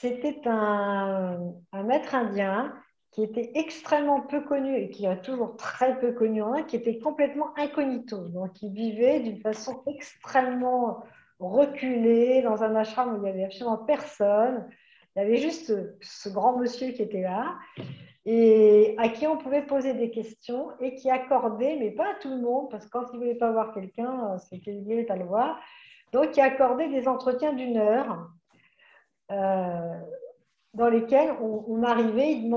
C'était un maître indien qui était extrêmement peu connu et qui est toujours très peu connu en Inde, qui était complètement incognito. Donc, il vivait d'une façon extrêmement reculée dans un ashram où il n'y avait absolument personne. Il y avait juste ce grand monsieur qui était là et à qui on pouvait poser des questions et qui accordait, mais pas à tout le monde, parce que quand il ne voulait pas voir quelqu'un, c'est qu'il voulait à le voir. Donc, il accordait des entretiens d'1 heure. Euh, dans lesquels on arrivait, il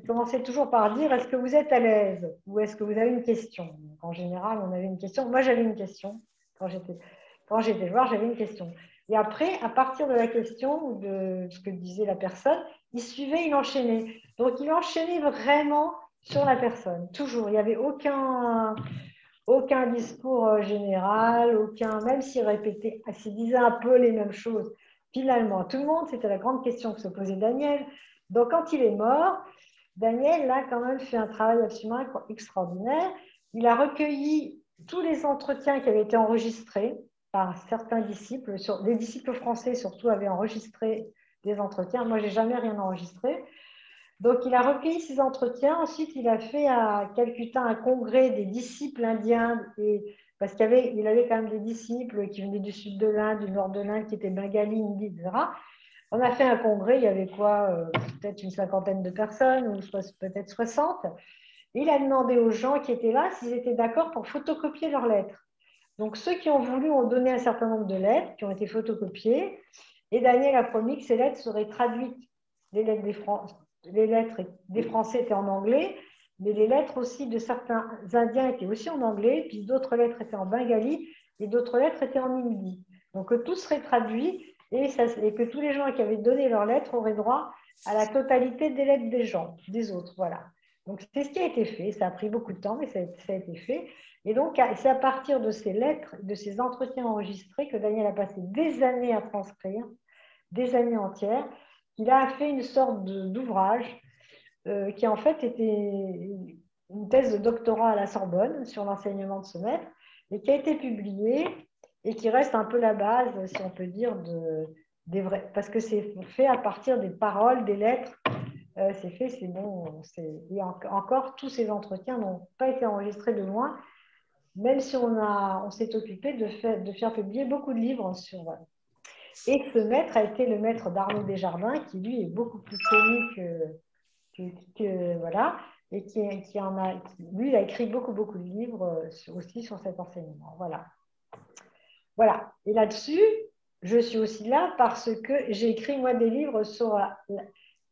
commençait toujours par dire est-ce que vous êtes à l'aise ou est-ce que vous avez une question. Donc, en général, on avait une question. Moi, j'avais une question. Quand j'étais voir, j'avais une question. Et après, à partir de la question ou de ce que disait la personne, il suivait, il enchaînait. Donc, il enchaînait vraiment sur la personne, toujours. Il n'y avait aucun discours général, même s'il disait un peu les mêmes choses. Finalement, tout le monde, c'était la grande question que se posait Daniel. Donc, quand il est mort, Daniel a quand même fait un travail absolument extraordinaire. Il a recueilli tous les entretiens qui avaient été enregistrés par certains disciples. Les disciples français, surtout, avaient enregistré des entretiens. Moi, je n'ai jamais rien enregistré. Donc, il a recueilli ces entretiens. Ensuite, il a fait à Calcutta un congrès des disciples indiens, parce qu'il avait quand même des disciples qui venaient du sud de l'Inde, du nord de l'Inde, qui étaient bengalis, hindis, etc. On a fait un congrès, il y avait quoi, peut-être une cinquantaine de personnes, ou peut-être 60. Et il a demandé aux gens qui étaient là s'ils étaient d'accord pour photocopier leurs lettres. Donc, ceux qui ont voulu ont donné un certain nombre de lettres qui ont été photocopiées. Et Daniel a promis que ces lettres seraient traduites. Les lettres des Français étaient en anglais, mais les lettres aussi de certains Indiens étaient aussi en anglais, puis d'autres lettres étaient en bengali et d'autres lettres étaient en hindi. Donc, que tout serait traduit et que tous les gens qui avaient donné leurs lettres auraient droit à la totalité des lettres des autres. Voilà. Donc, c'est ce qui a été fait. Ça a pris beaucoup de temps, mais ça a été fait. Et donc, c'est à partir de ces lettres, de ces entretiens enregistrés que Daniel a passé des années à transcrire, des années entières, qu'il a fait une sorte d'ouvrage qui en fait était une thèse de doctorat à la Sorbonne sur l'enseignement de ce maître et qui a été publié et qui reste un peu la base, si on peut dire, des vrais, parce que c'est fait à partir des paroles, des lettres. C'est fait, c'est bon. Et encore, tous ces entretiens n'ont pas été enregistrés de loin, même si on s'est occupé de faire publier beaucoup de livres sur. Et ce maître a été le maître d'Arnaud Desjardins, qui lui est beaucoup plus connu voilà, et lui, il a écrit beaucoup de livres aussi sur cet enseignement. Voilà. Voilà. Et là-dessus, je suis aussi là parce que j'ai écrit, moi, des livres sur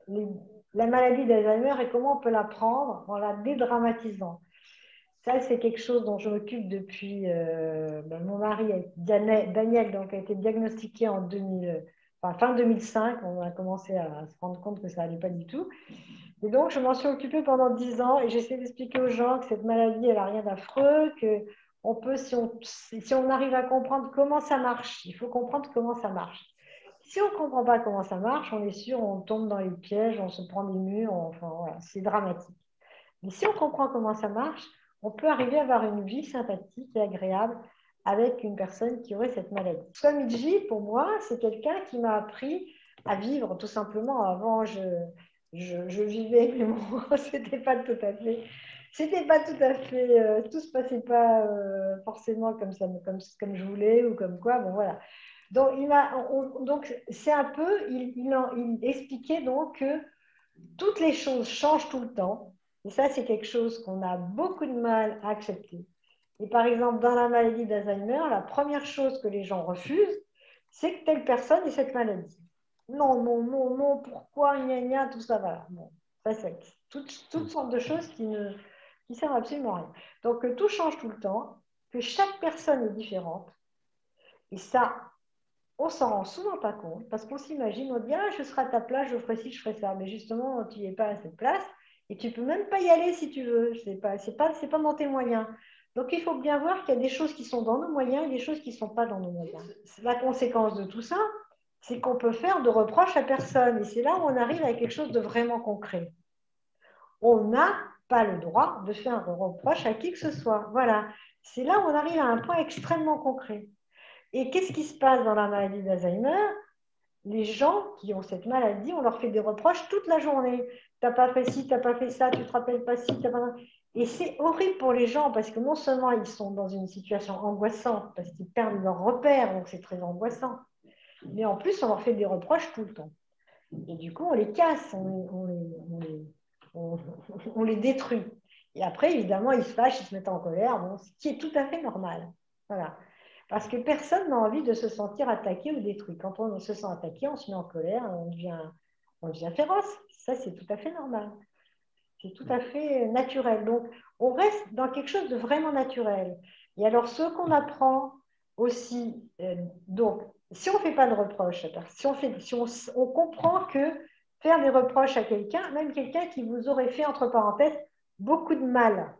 la maladie d'Alzheimer et comment on peut la prendre en la dédramatisant. Ça, c'est quelque chose dont je m'occupe depuis. Mon mari, Daniel, donc, a été diagnostiqué fin 2005. On a commencé à se rendre compte que ça n'allait pas du tout. Et donc, je m'en suis occupée pendant 10 ans et j'essaie d'expliquer aux gens que cette maladie, elle n'a rien d'affreux, que on peut, si on arrive à comprendre comment ça marche, il faut comprendre comment ça marche. Si on ne comprend pas comment ça marche, on est sûr, on tombe dans les pièges, on se prend des murs, enfin voilà, c'est dramatique. Mais si on comprend comment ça marche, on peut arriver à avoir une vie sympathique et agréable avec une personne qui aurait cette maladie. Swamiji, pour moi, c'est quelqu'un qui m'a appris à vivre tout simplement. Avant, je vivais, mais bon, c'était pas tout à fait, tout se passait pas forcément comme ça, comme je voulais ou comme quoi. Bon, voilà. Donc, c'est un peu, il expliquait donc que toutes les choses changent tout le temps. Et ça, c'est quelque chose qu'on a beaucoup de mal à accepter. Et par exemple, dans la maladie d'Alzheimer, la première chose que les gens refusent, c'est que telle personne ait cette maladie. Non, non, non, non, pourquoi, gna, gna, tout ça, voilà. Bon, ça, c'est toutes sortes de choses qui servent absolument à rien. Donc, tout change tout le temps, que chaque personne est différente. Et ça, on s'en rend souvent pas compte parce qu'on s'imagine, on dit, ah, je serai à ta place, je ferai ci, je ferai ça. Mais justement, tu n'y es pas à cette place et tu peux même pas y aller si tu veux. C'est pas dans tes moyens. Donc, il faut bien voir qu'il y a des choses qui sont dans nos moyens et des choses qui ne sont pas dans nos moyens. La conséquence de tout ça, c'est qu'on peut faire de reproches à personne. Et c'est là où on arrive à quelque chose de vraiment concret. On n'a pas le droit de faire un reproche à qui que ce soit. Voilà. C'est là où on arrive à un point extrêmement concret. Et qu'est-ce qui se passe dans la maladie d'Alzheimer? les gens qui ont cette maladie, on leur fait des reproches toute la journée. Tu n'as pas fait ci, tu n'as pas fait ça, tu ne te rappelles pas ci, t'as pas... Et c'est horrible pour les gens parce que non seulement ils sont dans une situation angoissante, parce qu'ils perdent leurs repères, donc c'est très angoissant, mais en plus on leur fait des reproches tout le temps. Et du coup, on les casse, on, on les détruit. Et après, évidemment, ils se fâchent, ils se mettent en colère, bon, ce qui est tout à fait normal. Voilà. Parce que personne n'a envie de se sentir attaqué ou détruit. Quand on se sent attaqué, on se met en colère, on devient féroce. Ça, c'est tout à fait normal. C'est tout à fait naturel. Donc, on reste dans quelque chose de vraiment naturel. Et alors, ce qu'on apprend aussi, donc, si on ne fait pas de reproches, si on comprend que faire des reproches à quelqu'un, même quelqu'un qui vous aurait fait, entre parenthèses, beaucoup de mal.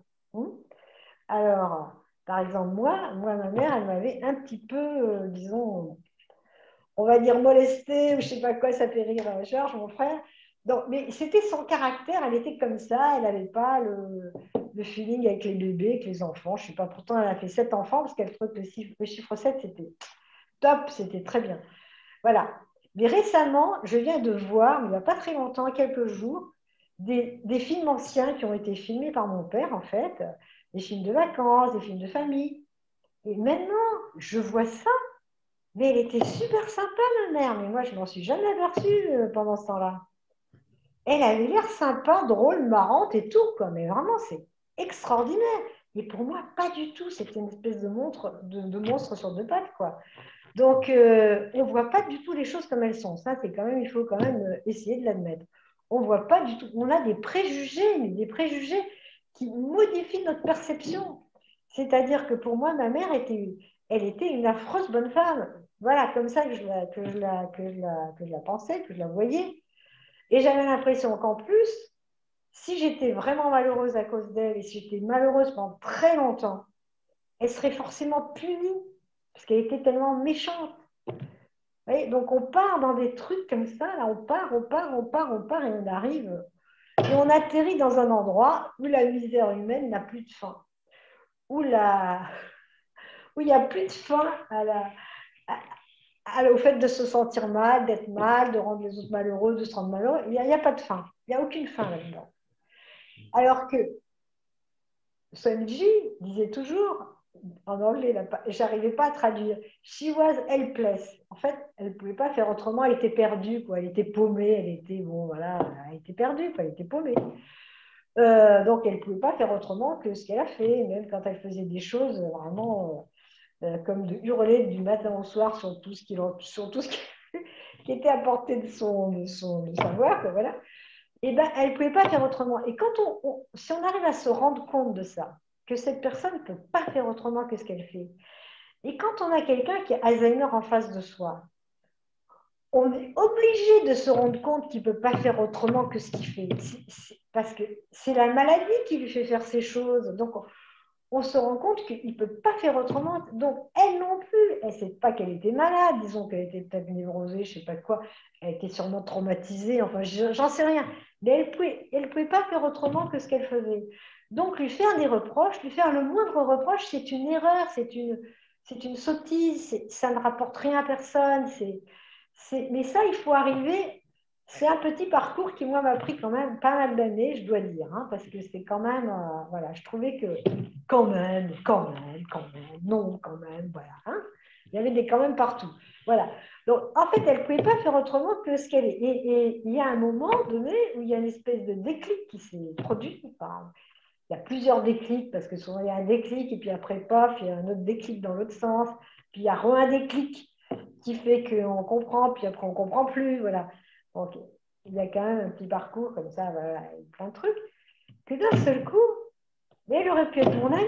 Alors, par exemple, ma mère, elle m'avait un petit peu, disons, on va dire molestée, ou je ne sais pas quoi, ça fait rire Georges, mon frère. Donc, mais c'était son caractère, elle était comme ça, elle n'avait pas le feeling avec les bébés, avec les enfants. Je ne sais pas, pourtant elle a fait 7 enfants parce qu'elle trouvait que le chiffre 7, c'était top, c'était très bien. Voilà. Mais récemment, je viens de voir, mais il n'y a pas très longtemps, quelques jours, des films anciens qui ont été filmés par mon père, en fait, des films de vacances, des films de famille. Et maintenant, je vois ça, mais elle était super sympa, ma mère, mais moi, je ne m'en suis jamais aperçue pendant ce temps-là. Elle avait l'air sympa, drôle, marrante et tout, quoi. Mais vraiment, c'est extraordinaire. Et pour moi, pas du tout. C'était une espèce de monstre sur deux pattes, quoi. Donc, on ne voit pas du tout les choses comme elles sont. Ça, c'est quand même, il faut quand même essayer de l'admettre. On ne voit pas du tout. On a des préjugés, mais des préjugés qui modifient notre perception. C'est-à-dire que pour moi, ma mère elle était une affreuse bonne femme. Voilà, comme ça que je la pensais, que je la voyais. Et j'avais l'impression qu'en plus, si j'étais vraiment malheureuse à cause d'elle et si j'étais malheureuse pendant très longtemps, elle serait forcément punie parce qu'elle était tellement méchante. Et donc on part dans des trucs comme ça, là, on part et on arrive et on atterrit dans un endroit où la misère humaine n'a plus de fin, où, où il n'y a plus de fin au fait de se sentir mal, d'être mal, de rendre les autres malheureux, de se rendre malheureux. Il n'y a pas de fin, il n'y a aucune fin là-dedans. Alors que Sunji disait toujours, en anglais, j'arrivais pas à traduire, she was helpless. En fait, elle ne pouvait pas faire autrement, elle était perdue, quoi. Elle était paumée, elle était, bon, voilà, elle était perdue, quoi. Elle était paumée. Donc, elle ne pouvait pas faire autrement que ce qu'elle a fait, même quand elle faisait des choses vraiment comme de hurler du matin au soir sur tout ce qui était à portée de de sa voix, quoi, voilà. Et ben, elle ne pouvait pas faire autrement. Et quand si on arrive à se rendre compte de ça, que cette personne ne peut pas faire autrement que ce qu'elle fait, et quand on a quelqu'un qui a Alzheimer en face de soi, on est obligé de se rendre compte qu'il ne peut pas faire autrement que ce qu'il fait. Parce que c'est la maladie qui lui fait faire ces choses. Donc, on se rend compte qu'il ne peut pas faire autrement. Donc, elle non plus, elle ne sait pas qu'elle était malade, disons qu'elle était peut-être névrosée, je ne sais pas quoi, elle était sûrement traumatisée, enfin, j'en sais rien. Mais elle pouvait pas faire autrement que ce qu'elle faisait. Donc, lui faire des reproches, lui faire le moindre reproche, c'est une erreur, c'est une sottise, ça ne rapporte rien à personne. Mais ça, il faut arriver. C'est un petit parcours qui, moi, m'a pris quand même pas mal d'années, je dois dire, hein, parce que c'est quand même, voilà, je trouvais que quand même, non, quand même, voilà. Hein. Il y avait des quand même partout. Voilà. Donc, en fait, elle ne pouvait pas faire autrement que ce qu'elle est. Et il y a un moment donné où il y a une espèce de déclic qui s'est produit. Enfin, il y a plusieurs déclics, parce que souvent, il y a un déclic, et puis après, paf, il y a un autre déclic dans l'autre sens, puis il y a un déclic qui fait qu'on comprend, puis après, on ne comprend plus. Voilà. Donc, il y a quand même un petit parcours comme ça, voilà, plein de trucs, que d'un seul coup, mais elle aurait pu être mon amie.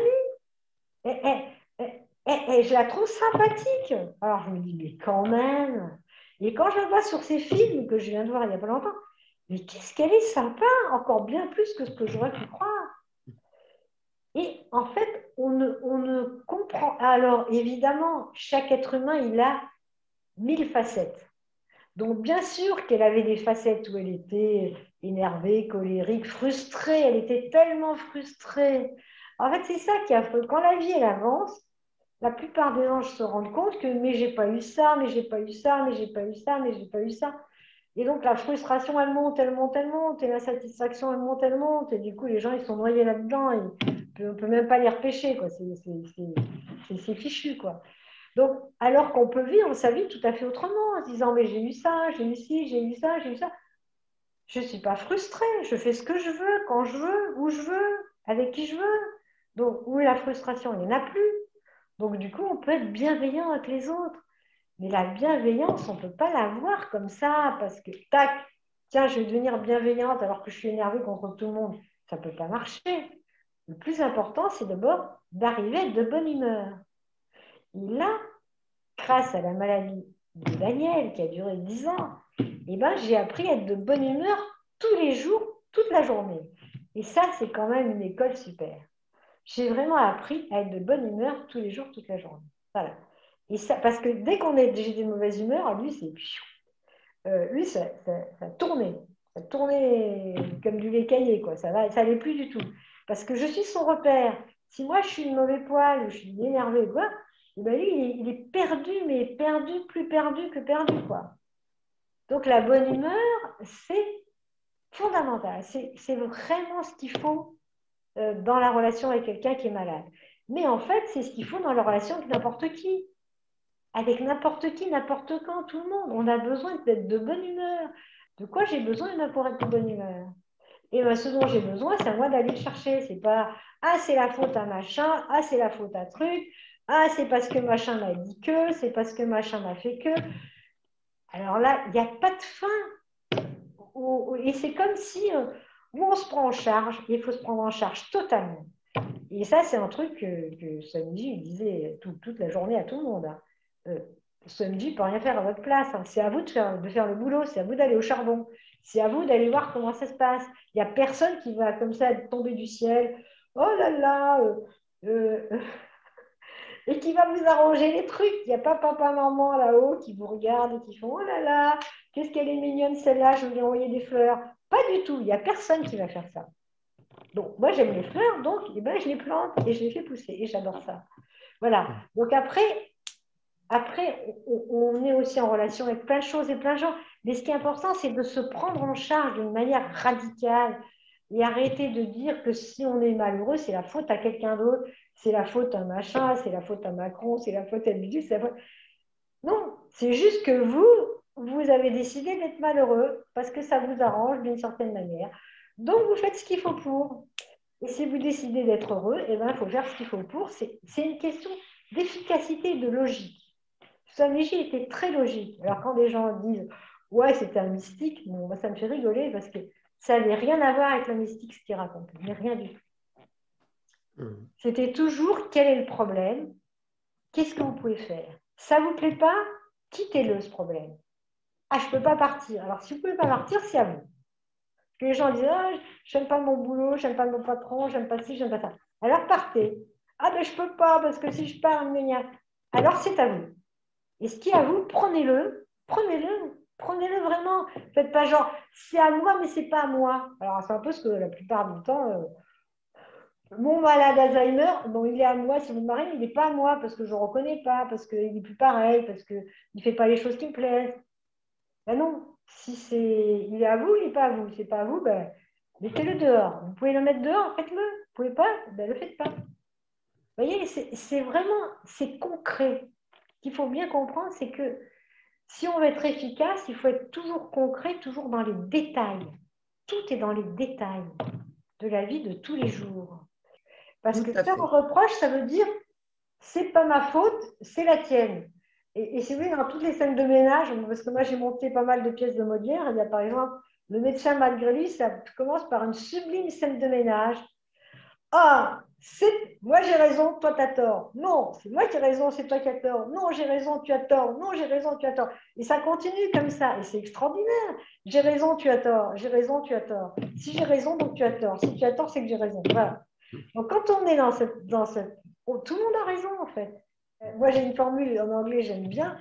Et je la trouve sympathique. Alors je me dis, mais quand même. Et quand je la vois sur ces films que je viens de voir il n'y a pas longtemps, mais qu'est-ce qu'elle est sympa, encore bien plus que ce que j'aurais pu croire. Et en fait, on ne comprend. Alors évidemment, chaque être humain, il a 1000 facettes. Donc bien sûr qu'elle avait des facettes où elle était énervée, colérique, frustrée. Elle était tellement frustrée. En fait, c'est ça qui a fait. Quand la vie, elle avance, la plupart des gens se rendent compte que mais j'ai pas eu ça, mais j'ai pas eu ça, mais j'ai pas eu ça, mais j'ai pas eu ça. Et donc la frustration, elle monte, elle monte, elle monte, et la satisfaction, elle monte, elle monte, et du coup les gens ils sont noyés là-dedans, et on ne peut même pas les repêcher, quoi. C'est fichu, quoi. Donc, alors qu'on peut vivre sa vie tout à fait autrement, en se disant mais j'ai eu ça, j'ai eu ci, j'ai eu ça, j'ai eu ça. Je ne suis pas frustrée, je fais ce que je veux, quand je veux, où je veux, avec qui je veux. Donc, où la frustration, il n'y en a plus. Donc, du coup, on peut être bienveillant avec les autres. Mais la bienveillance, on ne peut pas l'avoir comme ça, parce que, tac, tiens, je vais devenir bienveillante alors que je suis énervée contre tout le monde. Ça ne peut pas marcher. Le plus important, c'est d'abord d'arriver à être de bonne humeur. Et là, grâce à la maladie de Daniel, qui a duré 10 ans, eh ben, j'ai appris à être de bonne humeur tous les jours, toute la journée. Et ça, c'est quand même une école super. J'ai vraiment appris à être de bonne humeur tous les jours, toute la journée. Voilà. Et ça, parce que dès qu'on est j'ai des mauvaises humeurs, lui, c'est lui, ça tournait. Ça tournait comme du lait caillé, quoi. Ça allait plus du tout. Parce que je suis son repère. Si moi, je suis une mauvaise poil, je suis énervée, quoi, et ben lui, il est perdu, mais perdu, plus perdu que perdu, quoi. Donc, la bonne humeur, c'est fondamental. C'est vraiment ce qu'il faut dans la relation avec quelqu'un qui est malade. Mais en fait, c'est ce qu'il faut dans la relation avec n'importe qui. Avec n'importe qui, n'importe quand, tout le monde. On a besoin d'être de bonne humeur. De quoi j'ai besoin pour être de bonne humeur? Et ben, ce dont j'ai besoin, c'est à moi d'aller le chercher. C'est pas ah, c'est la faute à machin, ah, c'est la faute à truc, ah, c'est parce que machin m'a dit que, c'est parce que machin m'a fait que. Alors là, il n'y a pas de fin. Et c'est comme si où on se prend en charge, il faut se prendre en charge totalement. Et ça, c'est un truc que Sunji disait toute la journée à tout le monde. Hein. Sunji ne peut rien faire à votre place. Hein. C'est à vous de faire le boulot, c'est à vous d'aller au charbon, c'est à vous d'aller voir comment ça se passe. Il n'y a personne qui va comme ça tomber du ciel. Oh là là et qui va vous arranger les trucs. Il n'y a pas papa, maman là-haut qui vous regardent et qui font oh là là, qu'est-ce qu'elle est mignonne celle-là, je vais lui envoyer des fleurs. Pas du tout, il n'y a personne qui va faire ça. Donc, moi, j'aime les fleurs, donc eh ben, je les plante et je les fais pousser et j'adore ça. Voilà. Donc, après on est aussi en relation avec plein de choses et plein de gens. Mais ce qui est important, c'est de se prendre en charge d'une manière radicale et arrêter de dire que si on est malheureux, c'est la faute à quelqu'un d'autre, c'est la faute à machin, c'est la faute à Macron, c'est la faute à Bidu, c'est la faute... Non, c'est juste que vous avez décidé d'être malheureux parce que ça vous arrange d'une certaine manière. Donc, vous faites ce qu'il faut pour. Et si vous décidez d'être heureux, eh ben, il faut faire ce qu'il faut pour. C'est une question d'efficacité, de logique. Swamiji était très logique. Alors, quand des gens disent ouais, c'était un mystique, bon, moi, ça me fait rigoler parce que ça n'avait rien à voir avec le mystique, ce qu'il raconte. Mais rien du tout. C'était toujours quel est le problème, qu'est-ce que vous pouvez faire. Ça ne vous plaît pas, quittez-le ce problème. Ah, je ne peux pas partir. Alors, si vous ne pouvez pas partir, c'est à vous. Parce que les gens disent ah, je n'aime pas mon boulot, je n'aime pas mon patron, je n'aime pas ci, je n'aime pas ça. Alors, partez. Ah, mais je ne peux pas parce que si je pars, alors c'est à vous. Et ce qui est à vous, prenez-le, prenez-le vraiment. Faites pas genre, c'est à moi, mais c'est pas à moi. Alors, c'est un peu ce que la plupart du temps, mon malade Alzheimer, bon, il est à moi. Si mon mari, il n'est pas à moi parce que je ne le reconnais pas, parce qu'il n'est plus pareil, parce qu'il ne fait pas les choses qui me plaisent. Ben non, si il est à vous, il n'est pas à vous. C'est pas à vous, ben, mettez-le dehors. Vous pouvez le mettre dehors, faites-le. Vous ne pouvez pas, ben, le faites pas. Vous voyez, c'est vraiment, c'est concret. Ce qu'il faut bien comprendre, c'est que si on veut être efficace, il faut être toujours concret, toujours dans les détails. Tout est dans les détails de la vie de tous les jours. Parce que faire un reproche, ça veut dire c'est pas ma faute, c'est la tienne. Et si vous voulez, dans toutes les scènes de ménage, parce que moi j'ai monté pas mal de pièces de Molière, il y a par exemple le médecin malgré lui, ça commence par une sublime scène de ménage. Ah, moi j'ai raison, toi tu as tort. Non, c'est moi qui ai raison, c'est toi qui as tort. Non, j'ai raison, tu as tort. Non, j'ai raison, tu as tort. Et ça continue comme ça, et c'est extraordinaire. J'ai raison, tu as tort. J'ai raison, tu as tort. Si j'ai raison, donc tu as tort. Si tu as tort, c'est que j'ai raison. Voilà. Donc quand on est dans cette tout le monde a raison en fait. Moi j'ai une formule en anglais, j'aime bien.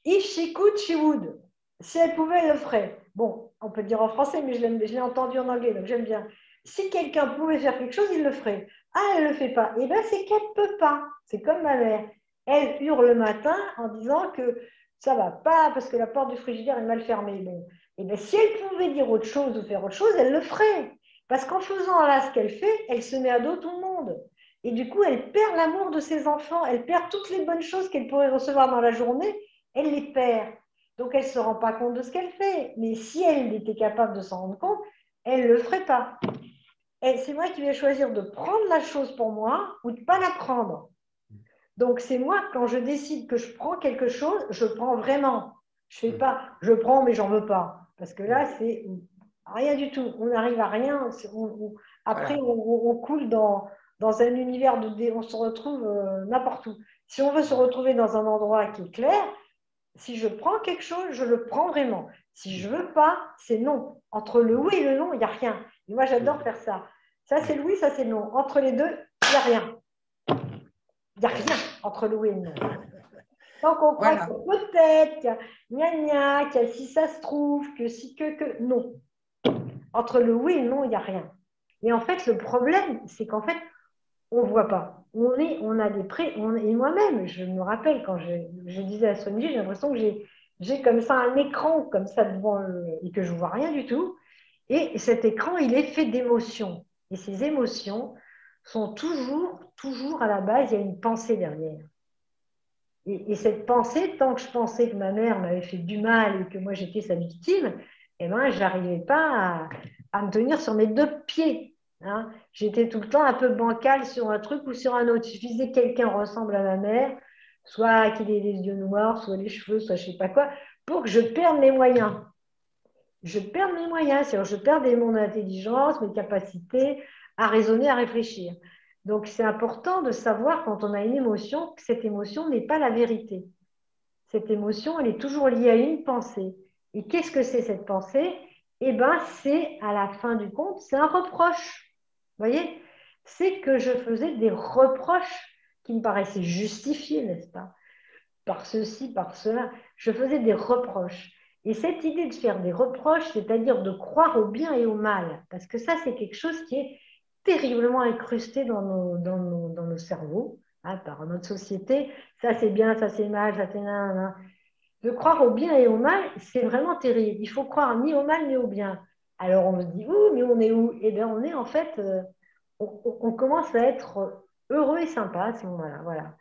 If she could, she would. Si elle pouvait, elle le ferait. Bon, on peut dire en français, mais je l'ai entendu en anglais, donc j'aime bien. Si quelqu'un pouvait faire quelque chose, il le ferait. Ah, elle ne le fait pas. Eh bien, c'est qu'elle ne peut pas. C'est comme ma mère. elle hurle le matin en disant que ça ne va pas parce que la porte du frigidaire est mal fermée. Bon. Et bien, si elle pouvait dire autre chose ou faire autre chose, elle le ferait. Parce qu'en faisant là ce qu'elle fait, elle se met à dos tout le monde. Et du coup, elle perd l'amour de ses enfants, elle perd toutes les bonnes choses qu'elle pourrait recevoir dans la journée, elle les perd. Donc, elle ne se rend pas compte de ce qu'elle fait. Mais si elle était capable de s'en rendre compte, elle ne le ferait pas. Et c'est moi qui vais choisir de prendre la chose pour moi ou de ne pas la prendre. Donc, c'est moi, quand je décide que je prends quelque chose, je prends vraiment. Je ne fais pas, je prends, mais j'en veux pas. Parce que là, c'est rien du tout. On n'arrive à rien. Après, Voilà. on coule dans un univers on se retrouve n'importe où. Si on veut se retrouver dans un endroit qui est clair, si je prends quelque chose, je le prends vraiment. Si je ne veux pas, c'est non. Entre le oui et le non, il n'y a rien. Et moi, j'adore faire ça. Ça, c'est le oui, ça, c'est le non. Entre les deux, il n'y a rien. Il n'y a rien entre le oui et le non. Donc, on croit que Voilà. peut-être, qu'il y a gna gna, que si ça se trouve, que si que. Non. Entre le oui et le non, il n'y a rien. Et en fait, le problème, c'est qu'en fait, on ne voit pas. On a des et moi-même, je me rappelle quand je disais à Sony, j'ai l'impression que j'ai comme ça un écran comme ça devant et que je ne vois rien du tout. Et cet écran, il est fait d'émotions. Et ces émotions sont toujours à la base, il y a une pensée derrière. Et cette pensée, tant que je pensais que ma mère m'avait fait du mal et que moi j'étais sa victime, eh ben, je n'arrivais pas à me tenir sur mes deux pieds. Hein. J'étais tout le temps un peu bancale sur un truc ou sur un autre. Il suffisait que quelqu'un ressemble à ma mère, soit qu'il ait les yeux noirs, soit les cheveux, soit je ne sais pas quoi, pour que je perde mes moyens. Je perds mes moyens, c'est-à-dire je perds mon intelligence, mes capacités à raisonner, à réfléchir. Donc c'est important de savoir quand on a une émotion que cette émotion n'est pas la vérité. Cette émotion, elle est toujours liée à une pensée. Et qu'est-ce que c'est cette pensée? Eh bien, c'est à la fin du compte, c'est un reproche. Vous voyez? C'est que je faisais des reproches qui me paraissaient justifiés, n'est-ce pas? Par ceci, par cela. Je faisais des reproches. Et cette idée de faire des reproches, c'est-à-dire de croire au bien et au mal, parce que ça, c'est quelque chose qui est terriblement incrusté dans nos cerveaux, hein, par notre société. Ça, c'est bien, ça, c'est mal, ça, c'est nan. De croire au bien et au mal, c'est vraiment terrible. Il faut croire ni au mal ni au bien. Alors on se dit, ouh, mais on est où? Eh bien, on est en fait, on commence à être heureux et sympa à ce moment-là. Voilà.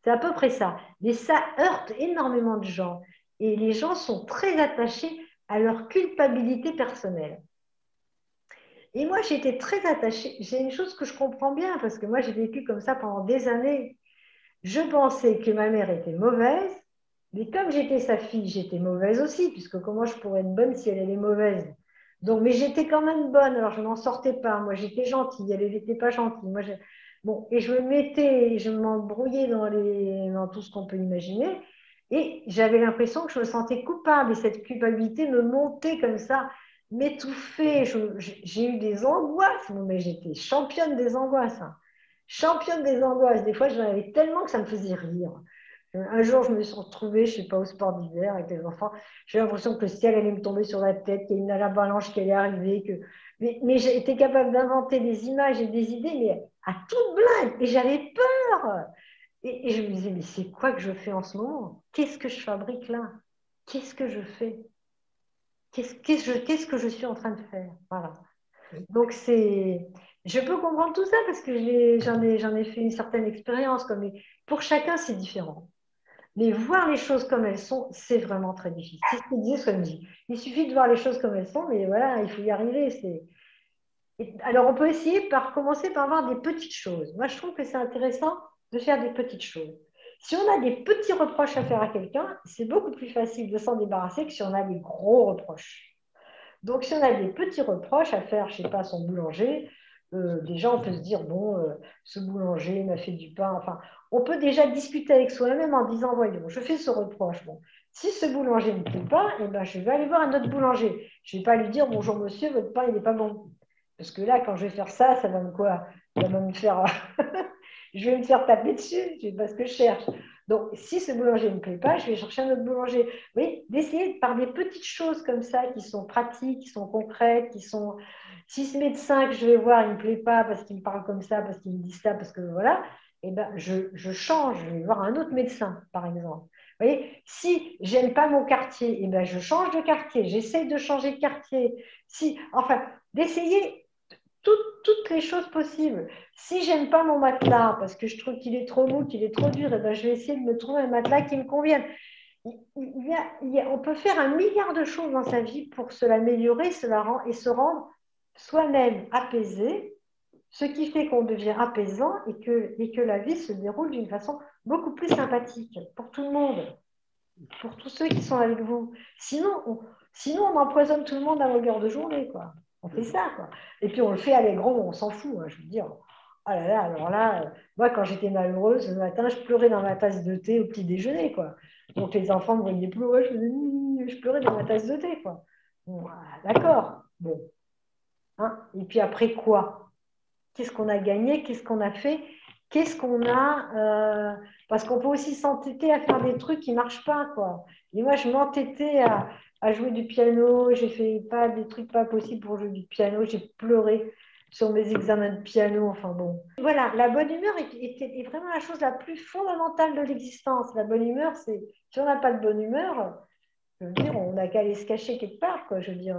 C'est à peu près ça. Mais ça heurte énormément de gens. Et les gens sont très attachés à leur culpabilité personnelle. Et moi, j'étais très attachée. J'ai une chose que je comprends bien, parce que moi, j'ai vécu comme ça pendant des années. Je pensais que ma mère était mauvaise, mais comme j'étais sa fille, j'étais mauvaise aussi, puisque comment je pourrais être bonne si elle est mauvaise? Donc, mais j'étais quand même bonne, alors je n'en sortais pas. Moi, j'étais gentille, elle n'était pas gentille. Bon, et je me mettais, je m'embrouillais dans tout ce qu'on peut imaginer, et j'avais l'impression que je me sentais coupable, et cette culpabilité me montait comme ça, m'étouffait. J'ai eu des angoisses, mais j'étais championne des angoisses. Hein. Championne des angoisses. Des fois, j'en avais tellement que ça me faisait rire. Un jour, je me suis retrouvée, je ne sais pas, au sport d'hiver avec les enfants. J'ai l'impression que le ciel allait me tomber sur la tête, qu'il y a une avalanche qui allait arriver. Mais j'ai été capable d'inventer des images et des idées, mais à toute blague. Et j'avais peur. Et je me disais, mais c'est quoi que je fais en ce moment? Qu'est-ce que je fabrique là? Qu'est-ce que je fais? Qu'est-ce que je suis en train de faire? Voilà. Donc, je peux comprendre tout ça parce que j'en ai fait une certaine expérience. Pour chacun, c'est différent. Mais voir les choses comme elles sont, c'est vraiment très difficile. C'est ce que disait Swansea. Il suffit de voir les choses comme elles sont, mais voilà, il faut y arriver. Alors, on peut essayer par commencer par voir des petites choses. Moi, je trouve que c'est intéressant de faire des petites choses. Si on a des petits reproches à faire à quelqu'un, c'est beaucoup plus facile de s'en débarrasser que si on a des gros reproches. Donc, si on a des petits reproches à faire, je ne sais pas, à son boulanger, déjà, on peut se dire, bon, ce boulanger m'a fait du pain. Enfin, on peut déjà discuter avec soi-même en disant, voyons, je fais ce reproche. Bon, si ce boulanger ne me plaît pas, eh ben, je vais aller voir un autre boulanger. Je ne vais pas lui dire, bonjour monsieur, votre pain, il n'est pas bon. Parce que là, quand je vais faire ça, ça va me quoi? Ça va me faire... je vais me faire taper dessus, c'est pas ce que je cherche. Donc, si ce boulanger ne me plaît pas, je vais chercher un autre boulanger. Oui, d'essayer par des petites choses comme ça qui sont pratiques, qui sont concrètes, qui sont. Si ce médecin que je vais voir, il ne me plaît pas parce qu'il me parle comme ça, parce qu'il me dit ça, parce que voilà, eh ben, je change, je vais voir un autre médecin, par exemple. Vous voyez, si j'aime pas mon quartier, eh ben, je change de quartier, j'essaye de changer de quartier. Si, enfin, d'essayer toutes les choses possibles. Si j'aime pas mon matelas, parce que je trouve qu'il est trop mou, qu'il est trop dur, eh ben, je vais essayer de me trouver un matelas qui me convienne. On peut faire un milliard de choses dans sa vie pour se l'améliorer et se rendre soi-même apaisé, ce qui fait qu'on devient apaisant et que la vie se déroule d'une façon beaucoup plus sympathique pour tout le monde, pour tous ceux qui sont avec vous. Sinon on empoisonne tout le monde à longueur de journée, quoi. On fait ça, quoi. Et puis on le fait allègrement, on s'en fout, hein, je veux dire. Ah là là, alors là, moi quand j'étais malheureuse, le matin, je pleurais dans ma tasse de thé au petit déjeuner, quoi. Donc les enfants me voyaient pleurer, je pleurais dans ma tasse de thé, quoi. Bon, d'accord, bon. Hein. Et puis après quoi? Qu'est-ce qu'on a gagné? Qu'est-ce qu'on a fait? Qu'est-ce qu'on a Parce qu'on peut aussi s'entêter à faire des trucs qui ne marchent pas, quoi. Et moi, je m'entêtais à jouer du piano. J'ai fait pas des trucs pas possibles pour jouer du piano. J'ai pleuré sur mes examens de piano. Enfin bon. Voilà, la bonne humeur est vraiment la chose la plus fondamentale de l'existence. La bonne humeur, c'est si on n'a pas de bonne humeur, je veux dire, on n'a qu'à aller se cacher quelque part, quoi. Je veux dire,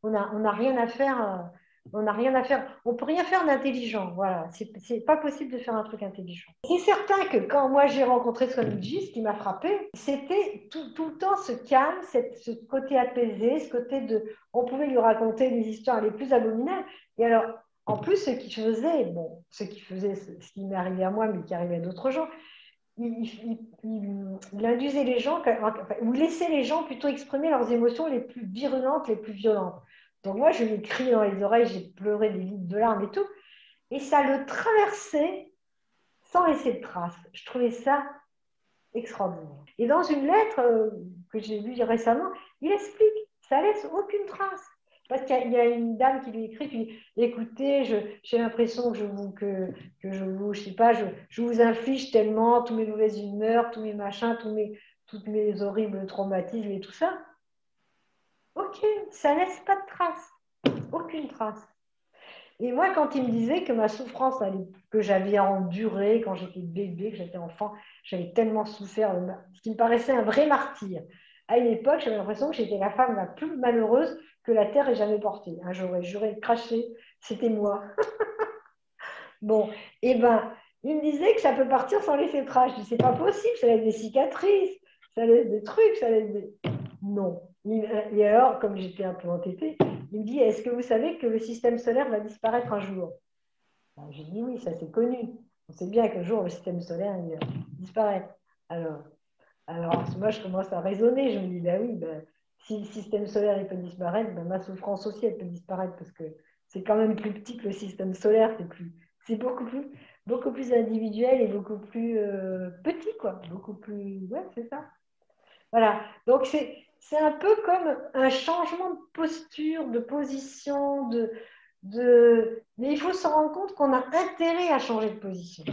on a rien à faire. On n'a rien à faire. On peut rien faire d'intelligent. Voilà, c'est pas possible de faire un truc intelligent. C'est certain que quand moi j'ai rencontré Swamiji, ce qui m'a frappé, c'était tout le temps ce calme, ce côté apaisé, ce côté de, on pouvait lui raconter des histoires les plus abominables. Et alors, en plus, ce qui m'est arrivé à moi, mais qui arrivait à d'autres gens, il induisait les gens, ou laissait les gens plutôt exprimer leurs émotions les plus virulentes, les plus violentes. Donc moi, je lui ai crié dans les oreilles, j'ai pleuré des litres de larmes et tout, et ça le traversait sans laisser de traces. Je trouvais ça extraordinaire. Et dans une lettre que j'ai lue récemment, il explique, ça laisse aucune trace. Parce qu'il y a une dame qui lui écrit, qui dit, écoutez, j'ai l'impression que je sais pas, je vous inflige tellement tous mes mauvaises humeurs, tous mes machins, toutes mes horribles traumatismes et tout ça. Ok, ça laisse pas de trace, aucune trace. Et moi, quand il me disait que ma souffrance, que j'avais endurée quand j'étais bébé, que j'étais enfant, j'avais tellement souffert, ce qui me paraissait un vrai martyr. À une époque, j'avais l'impression que j'étais la femme la plus malheureuse que la terre ait jamais portée. Hein, j'aurais juré, craché, c'était moi. Bon, et ben, il me disait que ça peut partir sans laisser de traces. Je dis, c'est pas possible, ça laisse des cicatrices, ça laisse des trucs, ça laisse des... Non. Et alors, comme j'étais un peu entêtée, il me dit, est-ce que vous savez que le système solaire va disparaître un jour? J'ai dit oui, ça c'est connu. On sait bien qu'un jour le système solaire il va disparaître. Alors, alors moi je commence à raisonner. Je me dis, ben oui, ben, si le système solaire il peut disparaître, ben, ma souffrance aussi elle peut disparaître parce que c'est quand même plus petit que le système solaire. C'est beaucoup plus individuel et beaucoup plus petit, quoi. Beaucoup plus, ouais, c'est ça. Voilà. Donc c'est un peu comme un changement de posture, de position, mais il faut se rendre compte qu'on a intérêt à changer de position,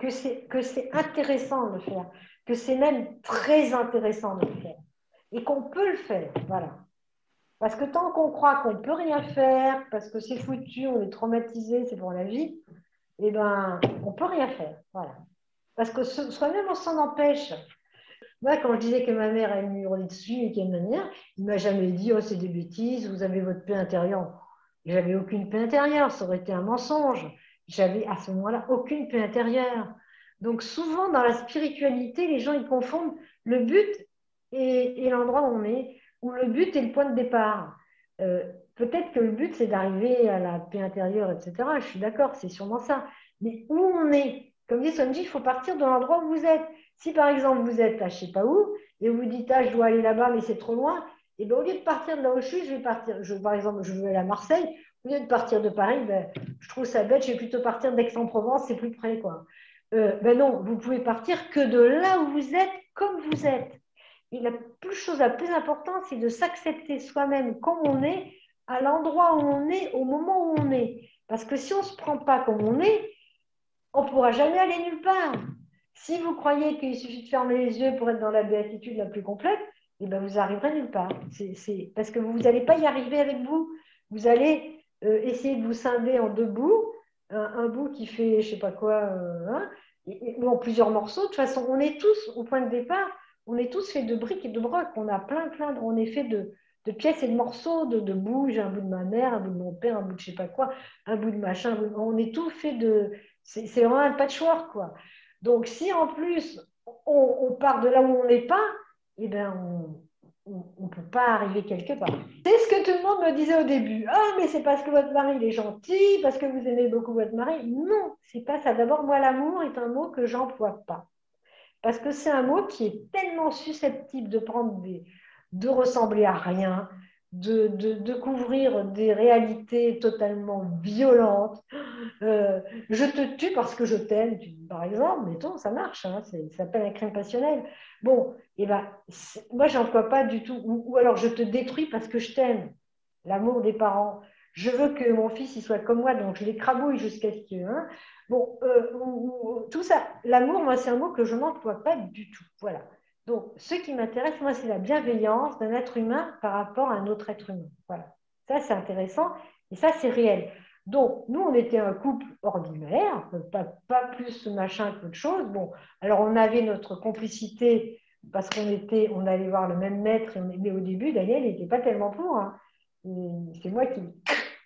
que c'est intéressant de le faire, que c'est même très intéressant de le faire et qu'on peut le faire. Voilà. Parce que tant qu'on croit qu'on ne peut rien faire, parce que c'est foutu, on est traumatisé, c'est pour la vie, eh ben, on ne peut rien faire. Voilà. Parce que soi-même, on s'en empêche. Moi, quand je disais que ma mère, elle me hurlait dessus et qu'elle manière, il ne m'a jamais dit, oh, c'est des bêtises, vous avez votre paix intérieure. J'avais aucune paix intérieure, ça aurait été un mensonge. J'avais à ce moment-là aucune paix intérieure. Donc souvent dans la spiritualité, les gens ils confondent le but et l'endroit où on est, ou le but et le point de départ. Euh, Peut-être que le but c'est d'arriver à la paix intérieure, etc. Je suis d'accord, c'est sûrement ça. Mais où on est, comme dit Sonji, il faut partir de l'endroit où vous êtes. Si par exemple vous êtes à je ne sais pas où et vous dites ah je dois aller là-bas mais c'est trop loin, et bien, au lieu de partir de là où je suis, je vais partir. Par exemple, je veux aller à Marseille. Au lieu de partir de Paris, ben, je trouve ça bête. Je vais plutôt partir d'Aix-en-Provence, c'est plus près, quoi. Ben non, vous pouvez partir que de là où vous êtes, comme vous êtes. Et chose la plus importante, c'est de s'accepter soi-même comme on est, à l'endroit où on est, au moment où on est. Parce que si on ne se prend pas comme on ne pourra jamais aller nulle part. Si vous croyez qu'il suffit de fermer les yeux pour être dans la béatitude la plus complète, eh ben vous arriverez nulle part. Parce que vous n'allez pas y arriver avec vous. Vous allez essayer de vous scinder en deux bouts un bout qui fait je sais pas quoi, hein, ou en plusieurs morceaux. De toute façon, on est tous, au point de départ, on est tous faits de briques et de brocs. On a on est fait de pièces et de morceaux, de bouts. J'ai un bout de ma mère, un bout de mon père, un bout de je sais pas quoi, un bout de machin. On est tous faits de. C'est vraiment un patchwork, quoi. Donc, si en plus, on part de là où on n'est pas, eh ben, on ne peut pas arriver quelque part. C'est ce que tout le monde me disait au début. Ah, mais c'est parce que votre mari il est gentil, parce que vous aimez beaucoup votre mari. Non, c'est pas ça. D'abord, moi, l'amour est un mot que j'emploie pas. Parce que c'est un mot qui est tellement susceptible de ressembler à rien, de couvrir des réalités totalement violentes. Euh, je te tue parce que je t'aime, par exemple, mettons, ça marche, hein, ça s'appelle un crime passionnel. Bon, et ben, moi, j'emploie pas du tout. Ou alors, je te détruis parce que je t'aime. L'amour des parents. Je veux que mon fils il soit comme moi, donc je l'écrabouille jusqu'à ce que. Hein. Bon, tout ça, l'amour, moi, c'est un mot que je n'emploie pas du tout. Voilà. Donc, ce qui m'intéresse, moi, c'est la bienveillance d'un être humain par rapport à un autre être humain. Voilà. Ça, c'est intéressant et ça, c'est réel. Donc, nous, on était un couple ordinaire, pas plus machin qu'autre chose. Bon, alors on avait notre complicité parce on allait voir le même maître, mais au début, Daniel n'était pas tellement pour. Hein. C'est moi qui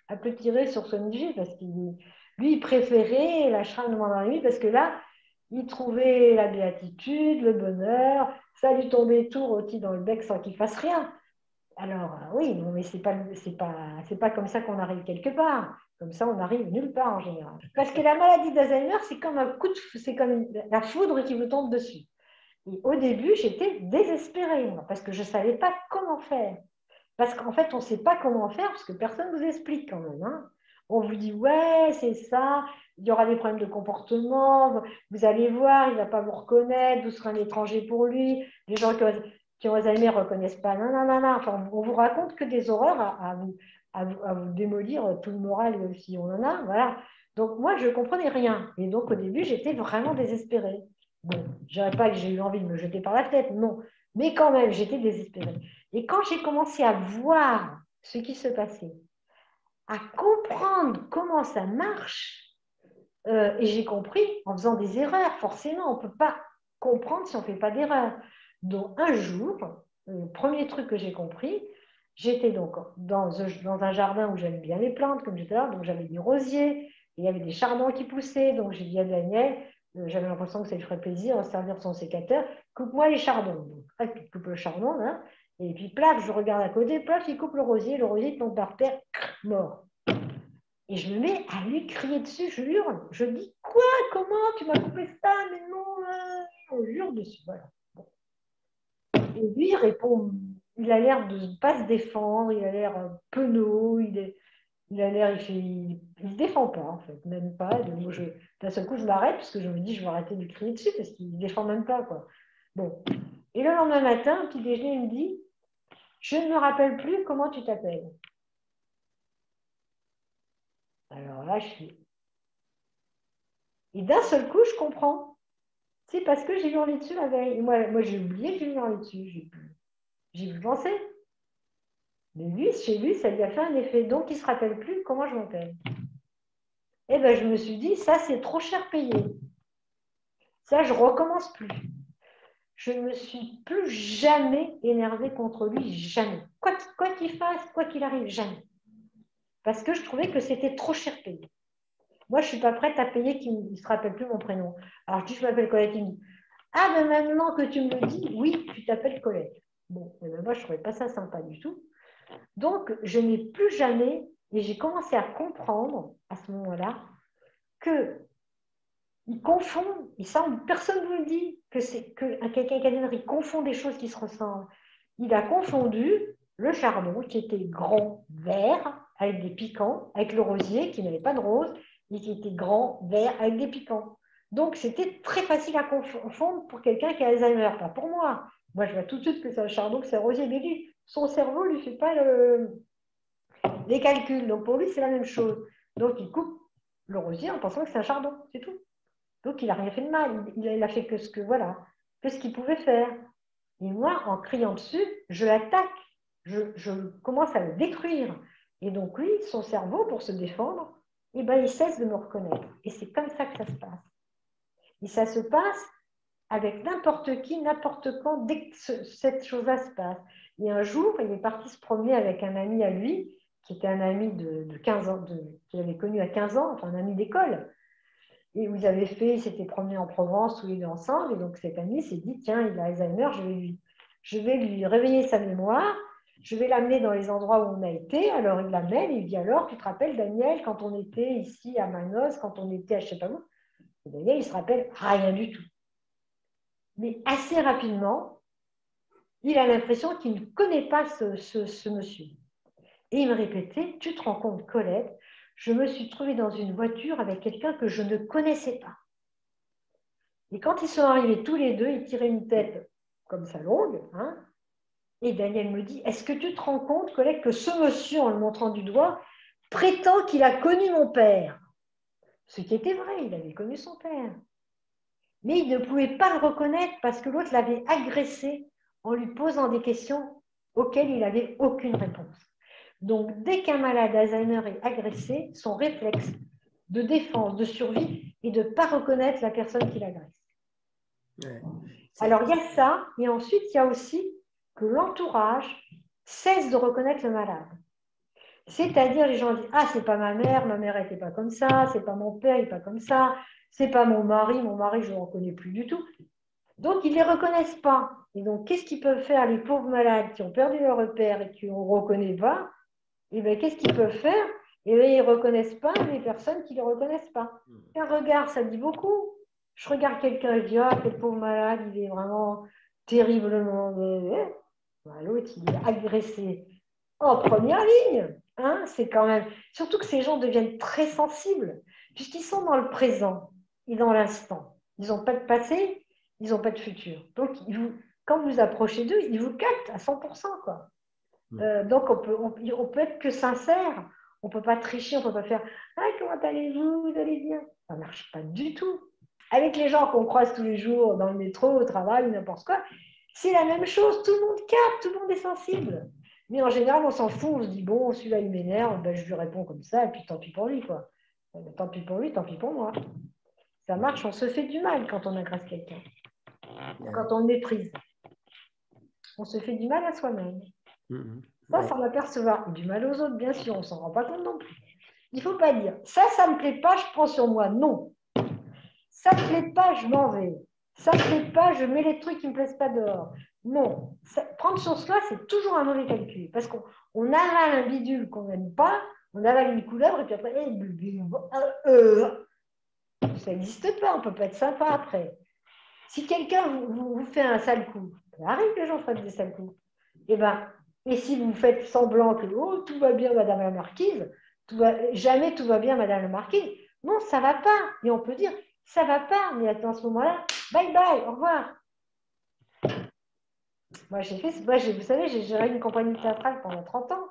a peu tiré sur son IG parce qu'il lui, il préférait l'acharnement dans la nuit parce que là, il trouvait la béatitude, le bonheur, ça lui tombait tout rôti dans le bec sans qu'il fasse rien. Alors, oui, non, mais c'est pas comme ça qu'on arrive quelque part. Comme ça, on arrive nulle part en général. Parce que la maladie d'Alzheimer, c'est comme c'est comme la foudre qui vous tombe dessus. Et au début, j'étais désespérée, moi, parce que je ne savais pas comment faire. Parce qu'en fait, on ne sait pas comment faire, parce que personne ne vous explique quand même. Hein. On vous dit, ouais, c'est ça, il y aura des problèmes de comportement, vous allez voir, il ne va pas vous reconnaître, vous serez un étranger pour lui, les gens qui ont Alzheimer ne reconnaissent pas, non, non, non, non. Enfin, on vous raconte que des horreurs à vous démolir tout le moral si on en a. Voilà. Donc, moi, je ne comprenais rien. Et donc, au début, j'étais vraiment désespérée. Bon, je ne dirais pas que j'ai eu envie de me jeter par la tête, non. Mais quand même, j'étais désespérée. Et quand j'ai commencé à voir ce qui se passait, à comprendre comment ça marche, et j'ai compris en faisant des erreurs, forcément, on ne peut pas comprendre si on ne fait pas d'erreurs. Donc un jour, le premier truc que j'ai compris, j'étais donc dans un jardin où j'aime bien les plantes, comme j'étais là, donc j'avais des rosiers, et il y avait des chardons qui poussaient, donc j'ai dit à Daniel, j'avais l'impression que ça lui ferait plaisir de servir son sécateur, coupe-moi les chardons. Donc, il coupe le chardon, hein, et puis plaf, je regarde à côté, plaf, il coupe le rosier tombe par terre, mort. Et je me mets à lui crier dessus, je hurle. Je dis, quoi? Comment? Tu m'as coupé ça? Mais non, on hurle dessus. Voilà. Bon. Et lui, il répond, il a l'air de ne pas se défendre, il a l'air penaud, il a l'air, il se défend pas, en fait, même pas. D'un seul coup, je m'arrête parce que je me dis, je vais arrêter de lui crier dessus parce qu'il ne défend même pas, quoi. Bon. Et le lendemain matin, au petit déjeuner, il me dit, je ne me rappelle plus comment tu t'appelles. Alors là, je suis. Et d'un seul coup, je comprends. C'est parce que j'ai hurlé dessus la veille. Et moi j'ai oublié que j'ai hurlé dessus. J'ai pu penser. Mais lui, chez lui, ça lui a fait un effet. Donc, il ne se rappelle plus comment je m'appelle. Eh bien, je me suis dit, ça, c'est trop cher payé. Ça, je ne recommence plus. Je ne me suis plus jamais énervée contre lui, jamais. Quoi qu'il fasse, quoi qu'il arrive, jamais. Parce que je trouvais que c'était trop cher payé. Moi, je ne suis pas prête à payer qu'il ne se rappelle plus mon prénom. Alors, je dis, je m'appelle Colette. Il me dit, ah, ben maintenant que tu me le dis, oui, tu t'appelles Colette. Bon, ben moi, je ne trouvais pas ça sympa du tout. Donc, je n'ai plus jamais, et j'ai commencé à comprendre à ce moment-là, qu'il confond, et ça, personne ne vous le dit, que c'est que quelqu'un qui a il confond des choses qui se ressemblent. Il a confondu le chardon, qui était grand, vert, avec des piquants, avec le rosier, qui n'avait pas de rose, et qui était grand, vert, avec des piquants. Donc, c'était très facile à confondre pour quelqu'un qui a Alzheimer, pas pour moi. Moi, je vois tout de suite que c'est un chardon, que c'est un rosier, mais lui, son cerveau ne lui fait pas les calculs. Donc, pour lui, c'est la même chose. Donc, il coupe le rosier en pensant que c'est un chardon, c'est tout. Donc, il n'a rien fait de mal. Il a fait que ce qu'il pouvait faire. Et moi, en criant dessus, je l'attaque. Je commence à le détruire. Et donc, lui, son cerveau, pour se défendre, eh ben, il cesse de me reconnaître. Et c'est comme ça que ça se passe. Et ça se passe avec n'importe qui, n'importe quand, dès que cette chose-là se passe. Et un jour, il est parti se promener avec un ami à lui, qui était un ami de 15 ans, qu'il avait connu à 15 ans, enfin un ami d'école. Et vous avez fait, ils s'étaient promenés en Provence tous les deux ensemble. Et donc cet ami s'est dit, tiens, il a Alzheimer, je vais lui réveiller sa mémoire, je vais l'amener dans les endroits où on a été. Alors il l'amène, il dit, alors, tu te rappelles, Daniel, quand on était ici à Manos, quand on était à je ne sais pas où. Et Daniel, il se rappelle rien du tout. Mais assez rapidement, il a l'impression qu'il ne connaît pas ce monsieur. Et il me répétait, tu te rends compte, Colette, je me suis trouvée dans une voiture avec quelqu'un que je ne connaissais pas. Et quand ils sont arrivés tous les deux, ils tiraient une tête comme ça longue, hein, et Daniel me dit, est-ce que tu te rends compte, Colette, que ce monsieur, en le montrant du doigt, prétend qu'il a connu mon père? Ce qui était vrai, il avait connu son père. Mais il ne pouvait pas le reconnaître parce que l'autre l'avait agressé en lui posant des questions auxquelles il n'avait aucune réponse. Donc, dès qu'un malade Alzheimer est agressé, son réflexe de défense, de survie, est de ne pas reconnaître la personne qui l'agresse. Ouais. Alors, il y a ça, et ensuite, il y a aussi que l'entourage cesse de reconnaître le malade. C'est-à-dire, les gens disent, ah, c'est pas ma mère n'était pas comme ça, c'est pas mon père, il n'est pas comme ça, c'est pas mon mari, je ne le reconnais plus du tout. Donc, ils ne les reconnaissent pas. Et donc, qu'est-ce qu'ils peuvent faire, les pauvres malades qui ont perdu leur repère et qui ne reconnaissent pas? Et bien, qu'est-ce qu'ils peuvent faire? Et bien, ils ne reconnaissent pas les personnes qui ne les reconnaissent pas. Un regard, ça dit beaucoup. Je regarde quelqu'un et je dis, ah, quel pauvre malade, il est vraiment terriblement... L'autre, il est agressé en première ligne. Hein, c'est quand même... Surtout que ces gens deviennent très sensibles, puisqu'ils sont dans le présent et dans l'instant. Ils n'ont pas de passé, ils n'ont pas de futur. Donc, quand vous approchez d'eux, ils vous captent à 100%, quoi. Donc, on peut être que sincère. On ne peut pas tricher, on ne peut pas faire « Ah, comment allez-vous? Vous allez bien ?» Ça ne marche pas du tout. Avec les gens qu'on croise tous les jours dans le métro, au travail, n'importe quoi, c'est la même chose. Tout le monde capte, tout le monde est sensible. Mais en général, on s'en fout. On se dit « Bon, celui-là, il m'énerve, ben, je lui réponds comme ça, et puis tant pis pour lui, quoi. Tant pis pour lui, tant pis pour moi. » Ça marche, on se fait du mal quand on agresse quelqu'un. Quand on le méprise. On se fait du mal à soi-même. Ça, sans l'apercevoir. Du mal aux autres, bien sûr, on ne s'en rend pas compte non plus. Il ne faut pas dire, ça ne me plaît pas, je prends sur moi. Non. Ça ne me plaît pas, je m'en vais. Ça ne me plaît pas, je mets les trucs qui ne me plaisent pas dehors. Non. Prendre sur soi, c'est toujours un mauvais calcul. Parce qu'on avale un bidule qu'on n'aime pas, on avale une couleuvre, et puis après, ça n'existe pas, on ne peut pas être sympa après. Si quelqu'un vous fait un sale coup, ça arrive que les gens fassent des sales coups, et si vous faites semblant que oh, tout va bien, Madame la Marquise, jamais tout va bien, Madame la Marquise, non, ça ne va pas. Et on peut dire, ça ne va pas, mais à ce moment-là, bye bye, au revoir. Moi, vous savez, j'ai géré une compagnie théâtrale pendant 30 ans.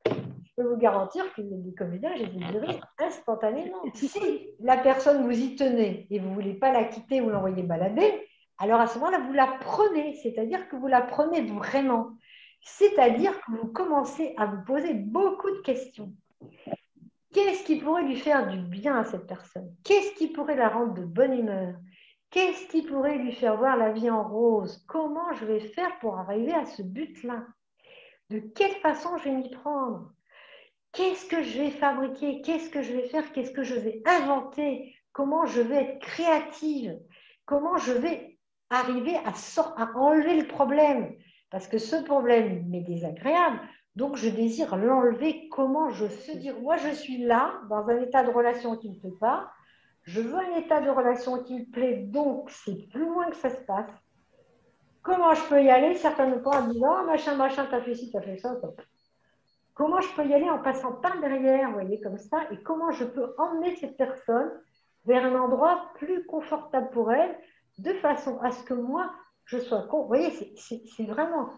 Je peux vous garantir que les comédiens, je les ai virés instantanément. Si la personne vous y tenait et vous ne voulez pas la quitter ou l'envoyer balader, alors à ce moment-là, vous la prenez, c'est-à-dire que vous la prenez vraiment. C'est-à-dire que vous commencez à vous poser beaucoup de questions. Qu'est-ce qui pourrait lui faire du bien à cette personne? Qu'est-ce qui pourrait la rendre de bonne humeur? Qu'est-ce qui pourrait lui faire voir la vie en rose? Comment je vais faire pour arriver à ce but-là? De quelle façon je vais m'y prendre? Qu'est-ce que je vais fabriquer? Qu'est-ce que je vais faire? Qu'est-ce que je vais inventer? Comment je vais être créative? Comment je vais arriver à enlever le problème? Parce que ce problème m'est désagréable, donc je désire l'enlever. Comment je fais? Dire, moi je suis là, dans un état de relation qui ne me plaît pas, je veux un état de relation qui me plaît, donc c'est plus loin que ça se passe. Comment je peux y aller? Certains me parlent en disant, oh, machin, t'as fait ci, t'as fait ça. Comment je peux y aller en passant par derrière, vous voyez, comme ça, et comment je peux emmener cette personne vers un endroit plus confortable pour elle, de façon à ce que moi, je sois... Vous voyez, c'est vraiment...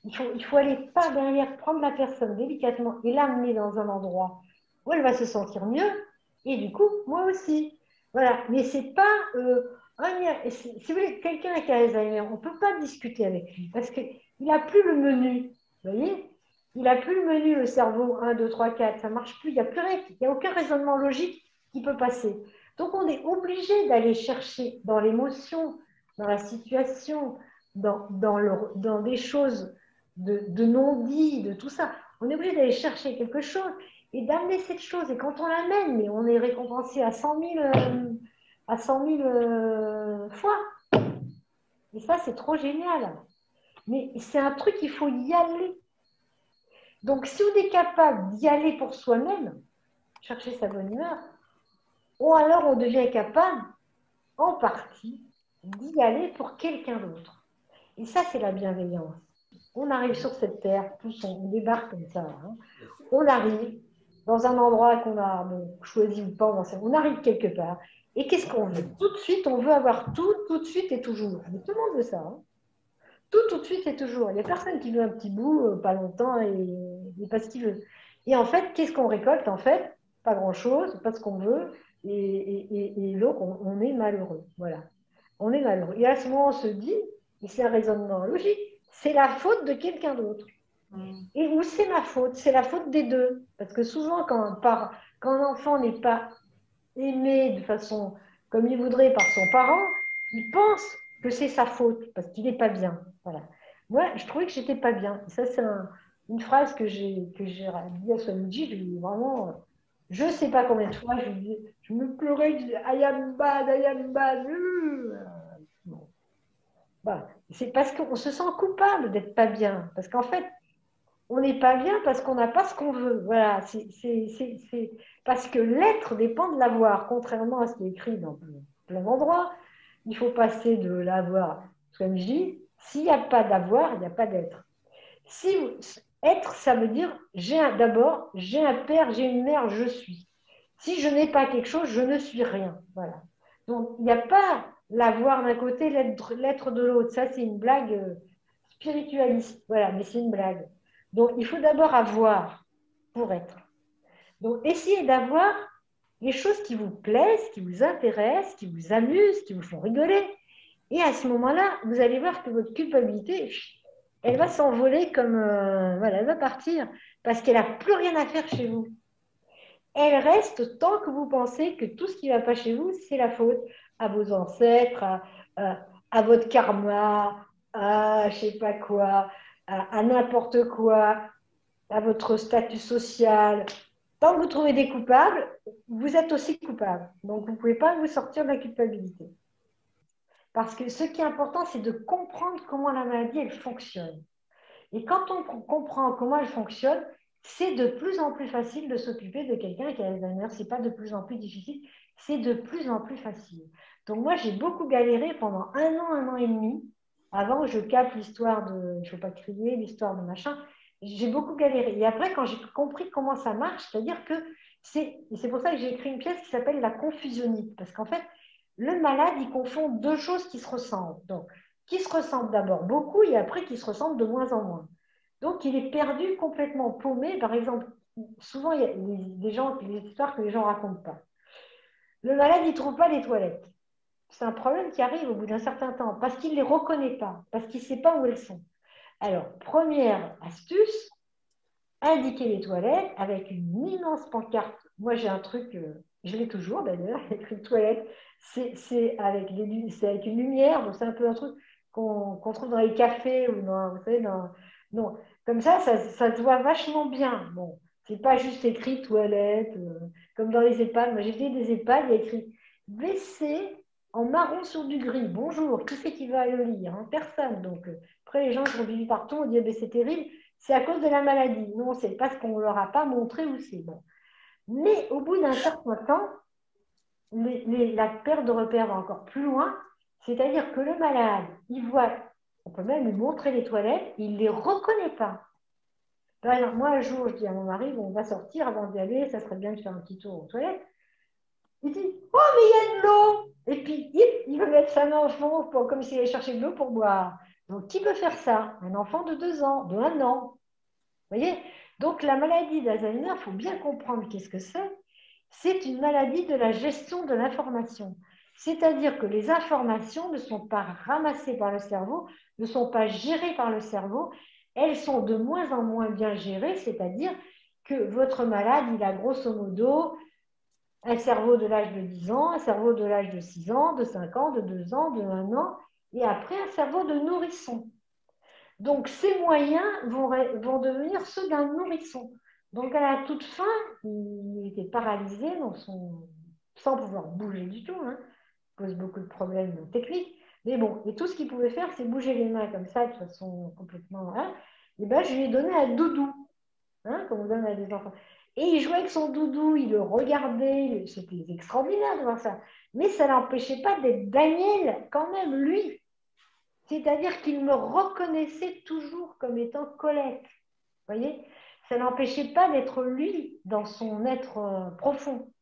Il faut aller par derrière, prendre la personne délicatement et l'amener dans un endroit où elle va se sentir mieux, et du coup, moi aussi. Voilà, mais c'est pas... si vous voulez, quelqu'un qui a Alzheimer, on ne peut pas discuter avec lui, parce qu'il n'a plus le menu, vous voyez. Il n'a plus le menu, le cerveau, 1, 2, 3, 4, ça ne marche plus, il n'y a plus rien, il n'y a aucun raisonnement logique qui peut passer. Donc, on est obligé d'aller chercher dans l'émotion, dans la situation, dans des choses de non-dit, de tout ça. On est obligé d'aller chercher quelque chose et d'amener cette chose. Et quand on l'amène, mais on est récompensé à 100 000, fois. Et ça, c'est trop génial. Mais c'est un truc, il faut y aller. Donc, si on est capable d'y aller pour soi-même, chercher sa bonne humeur, ou alors on devient capable, en partie, d'y aller pour quelqu'un d'autre. Et ça, c'est la bienveillance. On arrive sur cette terre, tous on débarque comme ça. Hein. On arrive dans un endroit qu'on a choisi ou pas, on arrive quelque part. Et qu'est-ce qu'on veut? Tout de suite, on veut avoir tout de suite et toujours. Mais tout le monde veut ça. Hein. Tout de suite et toujours. Il n'y a personne qui veut un petit bout, pas longtemps, et pas ce qu'il veut. Et en fait, qu'est-ce qu'on récolte? En fait, pas grand-chose, pas ce qu'on veut, et donc on est malheureux. Voilà. On est malheureux. Et à ce moment, on se dit, et c'est un raisonnement logique, c'est la faute de quelqu'un d'autre. Et où c'est ma faute? C'est la faute des deux. Parce que souvent, quand un enfant n'est pas aimé de façon comme il voudrait par son parent, il pense que c'est sa faute parce qu'il n'est pas bien. Voilà. Moi, je trouvais que j'étais pas bien. Et ça, c'est une phrase que j'ai dit à Swamiji. Je lui dis vraiment, je ne sais pas combien de fois, je me pleurais, je dis, I am bad, I am bad. Bon. Voilà. C'est parce qu'on se sent coupable d'être pas bien. Parce qu'en fait, on n'est pas bien parce qu'on n'a pas ce qu'on veut. Voilà, c'est parce que l'être dépend de l'avoir, contrairement à ce qui est écrit dans plein d'endroits. Il faut passer de l'avoir. Comme je dis, s'il n'y a pas d'avoir, il n'y a pas d'être. Si être, ça veut dire d'abord, j'ai un père, j'ai une mère, je suis. Si je n'ai pas quelque chose, je ne suis rien. Voilà. Donc, il n'y a pas l'avoir d'un côté, l'être de l'autre. Ça, c'est une blague spiritualiste. Voilà, mais c'est une blague. Donc, il faut d'abord avoir pour être. Donc, essayez d'avoir les choses qui vous plaisent, qui vous intéressent, qui vous amusent, qui vous font rigoler. Et à ce moment-là, vous allez voir que votre culpabilité, elle va s'envoler comme... voilà, elle va partir parce qu'elle n'a plus rien à faire chez vous. Elle reste tant que vous pensez que tout ce qui ne va pas chez vous, c'est la faute à vos ancêtres, à votre karma, à je ne sais pas quoi, à n'importe quoi, à votre statut social. Tant que vous trouvez des coupables, vous êtes aussi coupable. Donc, vous ne pouvez pas vous sortir de la culpabilité. Parce que ce qui est important, c'est de comprendre comment la maladie, elle fonctionne. Et quand on comprend comment elle fonctionne, c'est de plus en plus facile de s'occuper de quelqu'un qui a Alzheimer. Ce n'est pas de plus en plus difficile, c'est de plus en plus facile. Donc moi, j'ai beaucoup galéré pendant un an et demi, avant que je capte l'histoire de, il ne faut pas crier, l'histoire de machin. J'ai beaucoup galéré. Et après, quand j'ai compris comment ça marche, c'est-à-dire que c'est pour ça que j'ai écrit une pièce qui s'appelle La confusionnite. Parce qu'en fait, le malade, il confond deux choses qui se ressemblent. Donc, qui se ressemblent d'abord beaucoup et après qui se ressemblent de moins en moins. Donc, il est perdu, complètement paumé. Par exemple, souvent, il y a des histoires que les gens ne racontent pas. Le malade, il ne trouve pas les toilettes. C'est un problème qui arrive au bout d'un certain temps parce qu'il ne les reconnaît pas, parce qu'il ne sait pas où elles sont. Alors, première astuce, indiquer les toilettes avec une immense pancarte. Moi, j'ai un truc, je l'ai toujours d'ailleurs, écrit toilette. C'est avec une lumière, donc c'est un peu un truc qu'on trouve dans les cafés ou dans, vous savez, non. Comme ça se voit vachement bien. Bon, c'est pas juste écrit toilette, comme dans les EHPAD. Moi, j'ai fait des EHPAD, il y a écrit WC en marron sur du gris. Bonjour, qui c'est qui va le lire? Hein? Personne. Donc, après, les gens qui ont vécu partout, on dit, c'est terrible, c'est à cause de la maladie. Non, c'est parce qu'on ne leur a pas montré où c'est. Bon. Mais au bout d'un certain temps, la perte de repère va encore plus loin, c'est-à-dire que le malade, il voit, on peut même lui montrer les toilettes, il ne les reconnaît pas. Par exemple, moi, un jour, je dis à mon mari, bon, on va sortir avant d'y aller, ça serait bien de faire un petit tour aux toilettes. Il dit, oh, mais il y a de l'eau! Et puis, il veut mettre sa main au fond comme s'il allait chercher de l'eau pour boire. Donc, qui peut faire ça? Un enfant de 2 ans, de 1 an. Vous voyez? Donc, la maladie d'Alzheimer, il faut bien comprendre qu'est-ce que c'est. C'est une maladie de la gestion de l'information. C'est-à-dire que les informations ne sont pas ramassées par le cerveau, ne sont pas gérées par le cerveau, elles sont de moins en moins bien gérées, c'est-à-dire que votre malade, il a grosso modo un cerveau de l'âge de 10 ans, un cerveau de l'âge de 6 ans, de 5 ans, de 2 ans, de 1 an, et après un cerveau de nourrisson. Donc, ces moyens vont devenir ceux d'un nourrisson. Donc, à la toute fin, il était paralysé sans pouvoir bouger du tout. Hein. Ça pose beaucoup de problèmes techniques. Mais bon, et tout ce qu'il pouvait faire, c'est bouger les mains comme ça, de façon complètement. Hein. Et ben, je lui ai donné un doudou, hein, comme on donne à des enfants. Et il jouait avec son doudou, il le regardait. C'était extraordinaire de voir ça. Mais ça n'empêchait pas d'être Daniel, quand même, lui. C'est-à-dire qu'il me reconnaissait toujours comme étant Colette. Vous voyez? Ça n'empêchait pas d'être lui dans son être profond.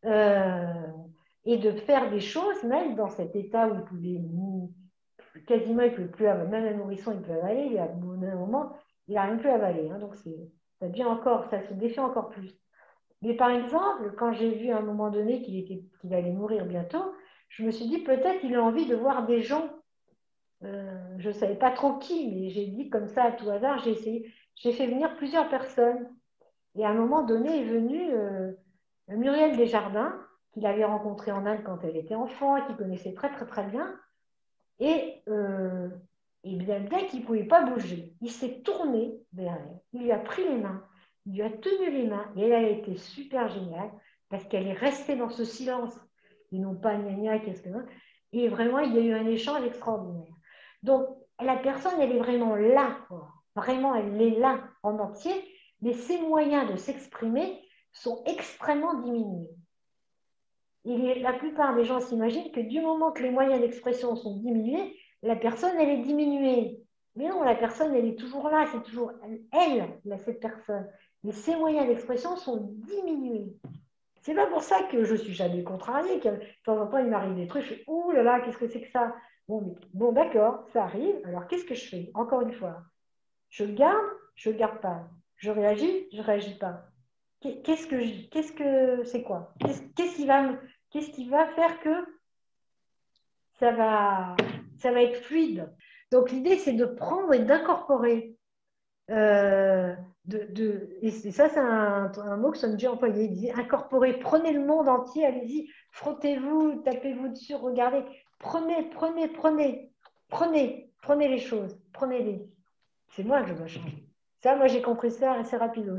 Euh, et de faire des choses, même dans cet état où il pouvait quasiment, il ne pouvait plus avaler, même un nourrisson, il peut avaler, il a un moment, il n'a même plus avalé. Hein, donc, ça devient encore, ça se défait encore plus. Mais par exemple, quand j'ai vu à un moment donné qu'il allait mourir bientôt, je me suis dit peut-être il a envie de voir des gens je ne savais pas trop qui, mais j'ai dit comme ça à tout hasard, j'ai fait venir plusieurs personnes. Et à un moment donné est venue Muriel Desjardins, qu'il avait rencontrée en Inde quand elle était enfant, et qu'il connaissait très très très bien. Et bien qu'il ne pouvait pas bouger, il s'est tourné vers elle, il lui a pris les mains, il lui a tenu les mains, et elle a été super géniale, parce qu'elle est restée dans ce silence, et non pas gna gna, qu'est-ce que... Et vraiment, il y a eu un échange extraordinaire. Donc, la personne, elle est vraiment là, quoi. Vraiment, elle est là en entier, mais ses moyens de s'exprimer sont extrêmement diminués. La plupart des gens s'imaginent que du moment que les moyens d'expression sont diminués, la personne, elle est diminuée. Mais non, la personne, elle est toujours là, c'est toujours elle, cette personne. Mais ses moyens d'expression sont diminués. C'est pas pour ça que je suis jamais contrariée. De temps en temps, il m'arrive des trucs, je fais ouh là là, qu'est-ce que c'est que ça? Bon, d'accord, ça arrive. Alors, qu'est-ce que je fais? Encore une fois, je le garde pas. Je réagis pas. C'est quoi? Qu'est-ce qui va faire que ça va être fluide? Donc, l'idée, c'est de prendre et d'incorporer. Et ça, c'est un mot que Sonji employait. Il disait incorporer, prenez le monde entier, allez-y, frottez-vous, tapez-vous dessus, regardez, prenez les choses, prenez-les. C'est moi que je dois changer. Ça, moi, j'ai compris ça assez rapidement.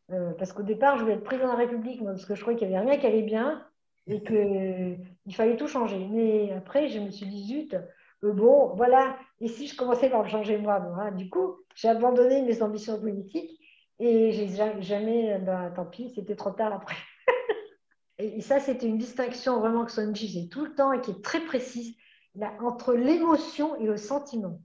Parce qu'au départ, je voulais être président de la République, moi, parce que je croyais qu'il n'y avait rien qui allait bien et qu'il fallait tout changer. Mais après, je me suis dit, zut, bon, voilà. Et si je commençais par le changer moi, bon, hein, du coup, j'ai abandonné mes ambitions politiques et j'ai jamais, ben, tant pis, c'était trop tard après. Et ça, c'était une distinction vraiment que Sonji faisait tout le temps et qui est très précise là, entre l'émotion et le sentiment.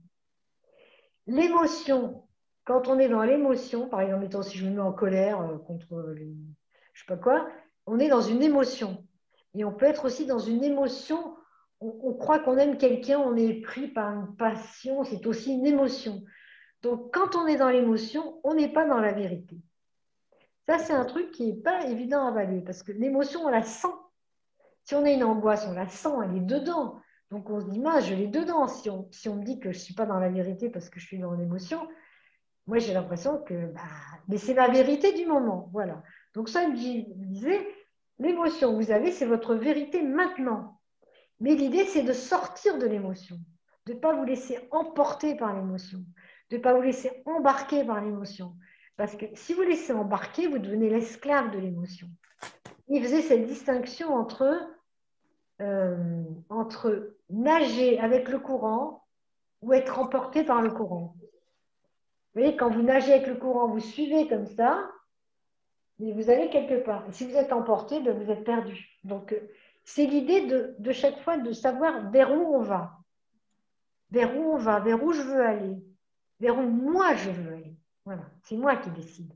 L'émotion, quand on est dans l'émotion, par exemple, mettons, si je me mets en colère contre je ne sais pas quoi, on est dans une émotion. Et on peut être aussi dans une émotion, on croit qu'on aime quelqu'un, on est pris par une passion, c'est aussi une émotion. Donc, quand on est dans l'émotion, on n'est pas dans la vérité. Ça, c'est un truc qui n'est pas évident à avaler, parce que l'émotion, on la sent. Si on a une angoisse, on la sent, elle est dedans. Donc, on se dit, mince, je l'ai dedans. Si on me dit que je ne suis pas dans la vérité parce que je suis dans l'émotion, moi, j'ai l'impression que mais c'est la vérité du moment. Voilà. Donc, ça, il me disait, l'émotion que vous avez, c'est votre vérité maintenant. Mais l'idée, c'est de sortir de l'émotion, de ne pas vous laisser emporter par l'émotion, de ne pas vous laisser embarquer par l'émotion. Parce que si vous laissez embarquer, vous devenez l'esclave de l'émotion. Il faisait cette distinction entre nager avec le courant ou être emporté par le courant. Vous voyez, quand vous nagez avec le courant, vous suivez comme ça, mais vous allez quelque part. Et si vous êtes emporté, ben vous êtes perdu. Donc, c'est l'idée de chaque fois de savoir vers où on va. Vers où on va, vers où je veux aller, vers où moi je veux aller. Voilà, c'est moi qui décide.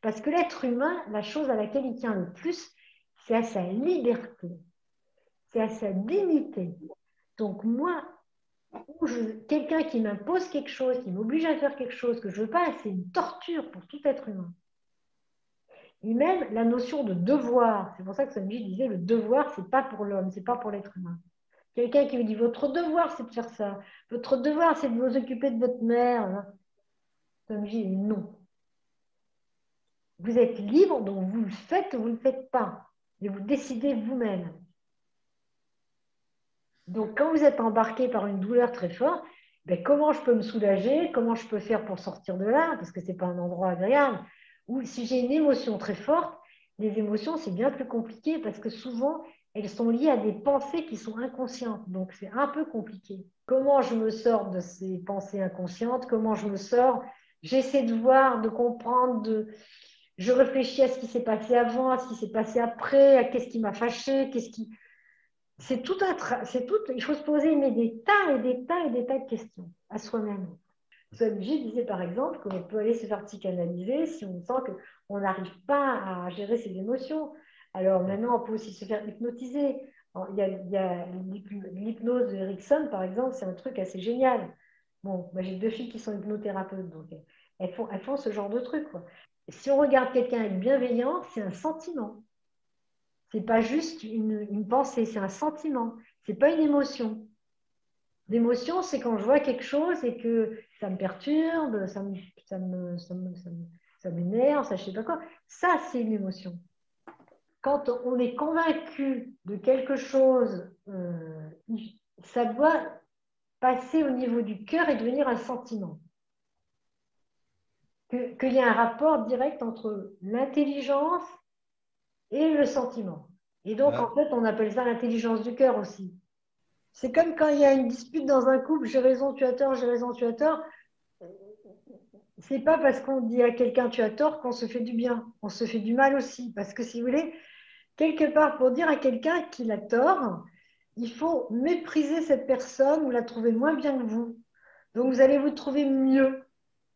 Parce que l'être humain, la chose à laquelle il tient le plus, c'est à sa liberté, c'est à sa dignité. Donc moi, quelqu'un qui m'impose quelque chose, qui m'oblige à faire quelque chose que je ne veux pas, c'est une torture pour tout être humain. Et même la notion de devoir, c'est pour ça que Sanji disait le devoir, ce n'est pas pour l'homme, ce n'est pas pour l'être humain. Quelqu'un qui me dit votre devoir, c'est de faire ça, votre devoir, c'est de vous occuper de votre mère. Tom dit non. Vous êtes libre, donc vous le faites ou vous ne le faites pas. Et vous décidez vous-même. Donc, quand vous êtes embarqué par une douleur très forte, ben, comment je peux me soulager? Comment je peux faire pour sortir de là? Parce que ce n'est pas un endroit agréable. Ou si j'ai une émotion très forte, les émotions, c'est bien plus compliqué parce que souvent, elles sont liées à des pensées qui sont inconscientes. Donc, c'est un peu compliqué. Comment je me sors de ces pensées inconscientes? Comment je me sors? J'essaie de voir, de comprendre, je réfléchis à ce qui s'est passé avant, à ce qui s'est passé après, à qu'est-ce qui m'a fâché, c'est tout il faut se poser mais des tas et des tas et des tas de questions à soi-même. Swamiji disait par exemple qu'on peut aller se faire psychanalyser si on sent qu'on n'arrive pas à gérer ses émotions. Alors maintenant, on peut aussi se faire hypnotiser. Il y a l'hypnose de Erickson, par exemple, c'est un truc assez génial. Bon, moi j'ai 2 filles qui sont hypnothérapeutes, donc elles font ce genre de truc, quoi. Si on regarde quelqu'un avec bienveillance, c'est un sentiment. C'est pas juste une pensée, c'est un sentiment. C'est pas une émotion. L'émotion, c'est quand je vois quelque chose et que ça me perturbe, ça m'énerve, ça je sais pas quoi. Ça, c'est une émotion. Quand on est convaincu de quelque chose, ça doit passer au niveau du cœur et devenir un sentiment. Qu'il y a un rapport direct entre l'intelligence et le sentiment. Et donc, en fait, on appelle ça l'intelligence du cœur aussi. C'est comme quand il y a une dispute dans un couple, j'ai raison, tu as tort, j'ai raison, tu as tort. C'est pas parce qu'on dit à quelqu'un tu as tort qu'on se fait du bien. On se fait du mal aussi. Parce que si vous voulez, quelque part, pour dire à quelqu'un qu'il a tort, il faut mépriser cette personne ou la trouver moins bien que vous. Donc, vous allez vous trouver mieux.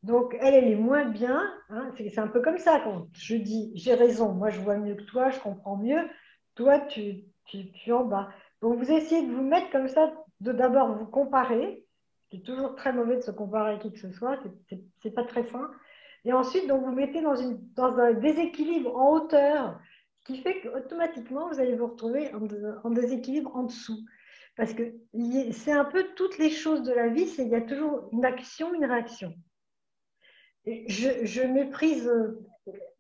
Donc, elle est moins bien. Hein. C'est un peu comme ça quand je dis j'ai raison, moi je vois mieux que toi, je comprends mieux. Toi, tu en bas. Donc, vous essayez de vous mettre comme ça, de d'abord vous comparer. C'est toujours très mauvais de se comparer à qui que ce soit, c'est pas très sain. Et ensuite, donc, vous mettez dans un déséquilibre en hauteur, ce qui fait qu'automatiquement, vous allez vous retrouver en déséquilibre en dessous. Parce que c'est un peu toutes les choses de la vie, il y a toujours une action, une réaction. Je méprise